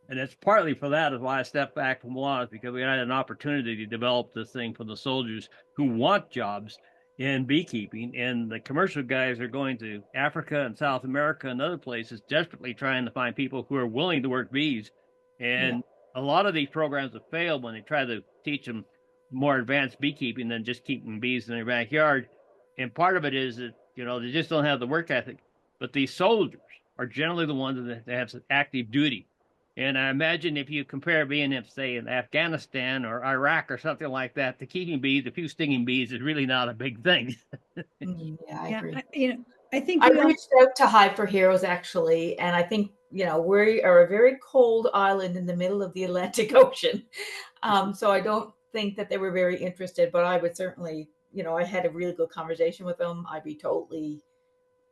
And it's partly for that is why I stepped back from law, because we had an opportunity to develop this thing for the soldiers who want jobs in beekeeping. And the commercial guys are going to Africa and South America and other places, desperately trying to find people who are willing to work bees. And a lot of these programs have failed when they try to teach them more advanced beekeeping than just keeping bees in their backyard. And part of it is that, you know, they just don't have the work ethic. But these soldiers are generally the ones that have active duty. And I imagine if you compare being in, say, in Afghanistan or Iraq or something like that, the keeping bees, a few stinging bees, is really not a big thing. I agree. I think I reached out to Hive for Heroes, actually, and I think, you know, we are a very cold island in the middle of the Atlantic Ocean. So I don't think that they were very interested, but I would certainly, you know, I had a really good conversation with them. I'd be totally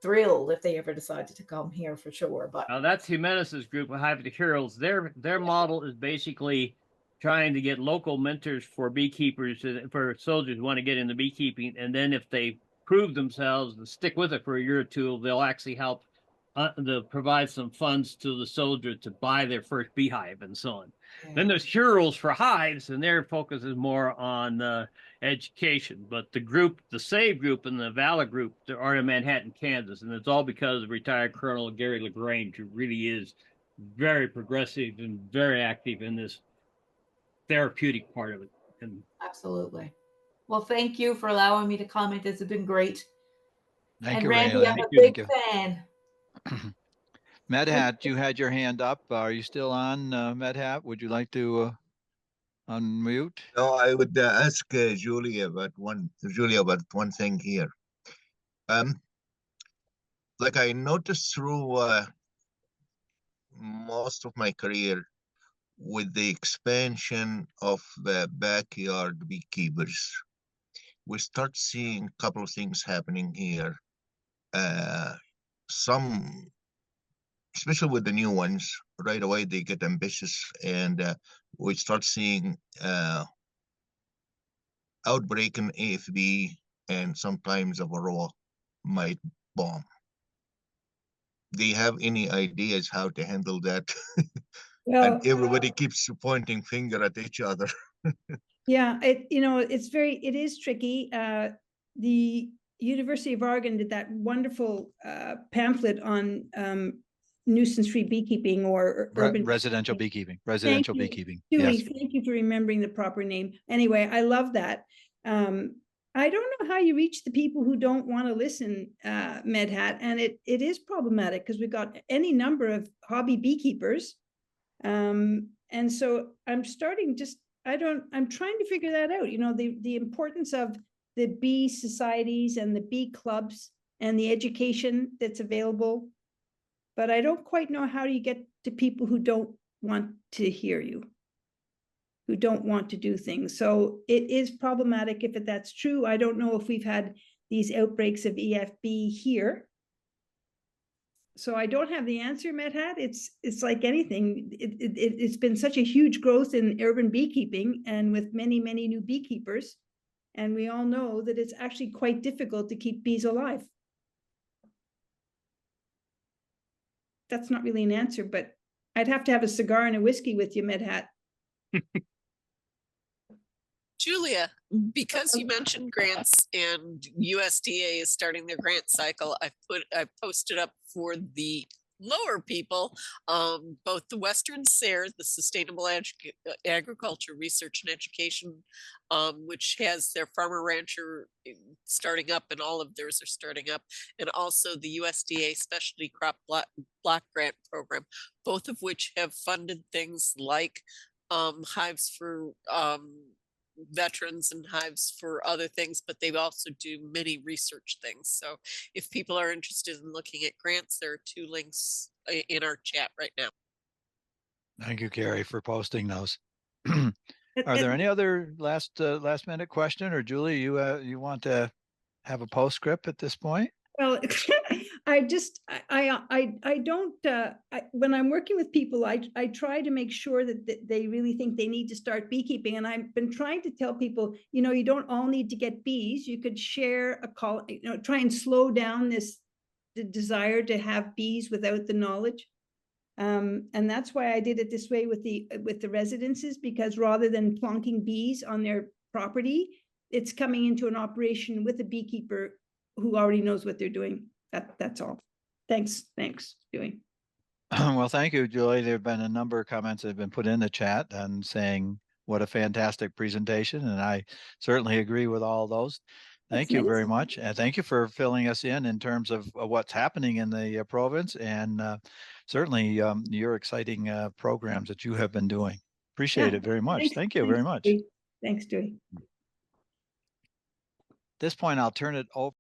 thrilled if they ever decided to come here, for sure. But that's Jimenez's group of Apiculturists. Their model is basically trying to get local mentors for beekeepers, for soldiers who want to get into beekeeping, and then if they prove themselves and stick with it for a year or two, they'll actually help provide some funds to the soldier to buy their first beehive and so on. Yeah. Then there's Heroes for Hives, and their focus is more on education. But the group, the SAVE group and the Valor group, are in Manhattan, Kansas, and it's all because of retired Colonel Gary LaGrange, who really is very progressive and very active in this therapeutic part of it. And absolutely. Well, thank you for allowing me to comment. This has been great. Thank and you, Randy, Raylan. I'm a big fan. Medhat, you had your hand up. Are you still on, Medhat? Would you like to unmute? No, I would ask Julie about one thing here. Like I noticed through most of my career, with the expansion of the backyard beekeepers, we start seeing a couple of things happening here. Some, especially with the new ones, right away they get ambitious, and we start seeing outbreak in AFB and sometimes a varroa mite bomb. Do you have any ideas how to handle that? Well, and everybody keeps pointing finger at each other. yeah, it is tricky. The University of Oregon did that wonderful pamphlet on nuisance-free beekeeping or urban residential beekeeping. Residential beekeeping. Dewey, Yes. thank you for remembering the proper name. Anyway, I love that. I don't know how you reach the people who don't want to listen, Medhat, and it is problematic because we've got any number of hobby beekeepers. And so I'm trying to figure that out, you know, the importance of the bee societies and the bee clubs and the education that's available. But I don't quite know how you get to people who don't want to hear you, who don't want to do things. So it is problematic if that's true. I don't know if we've had these outbreaks of EFB here. So I don't have the answer, Medhat. It's like anything. It's been such a huge growth in urban beekeeping and with many, many new beekeepers. And we all know that it's actually quite difficult to keep bees alive. That's not really an answer, but I'd have to have a cigar and a whiskey with you, Medhat. Julia, because you mentioned grants and USDA is starting their grant cycle, I posted up for the lower people, both the Western SARE, the Sustainable Agriculture Research and Education, which has their farmer rancher starting up, and all of theirs are starting up, and also the USDA Specialty Crop Block Grant Program, both of which have funded things like hives for veterans and hives for other things, but they also do many research things. So if people are interested in looking at grants, there are 2 links in our chat right now. Thank you, Carrie, for posting those. Are there any other last minute question, or Julie, you want to have a postscript at this point? Well, when I'm working with people, I try to make sure that they really think they need to start beekeeping. And I've been trying to tell people, you know, you don't all need to get bees. You could share a call, you know, try and slow down the desire to have bees without the knowledge. And that's why I did it this way with the residences, because rather than plonking bees on their property, it's coming into an operation with a beekeeper who already knows what they're doing. That's all. Thanks, Dewey. Well, thank you, Julie. There have been a number of comments that have been put in the chat and saying what a fantastic presentation, and I certainly agree with all those. Thank you very much, and thank you for filling us in terms of what's happening in the province, and certainly your exciting programs that you have been doing. Appreciate it very much. Thank you very much. Thanks, Dewey. At this point, I'll turn it over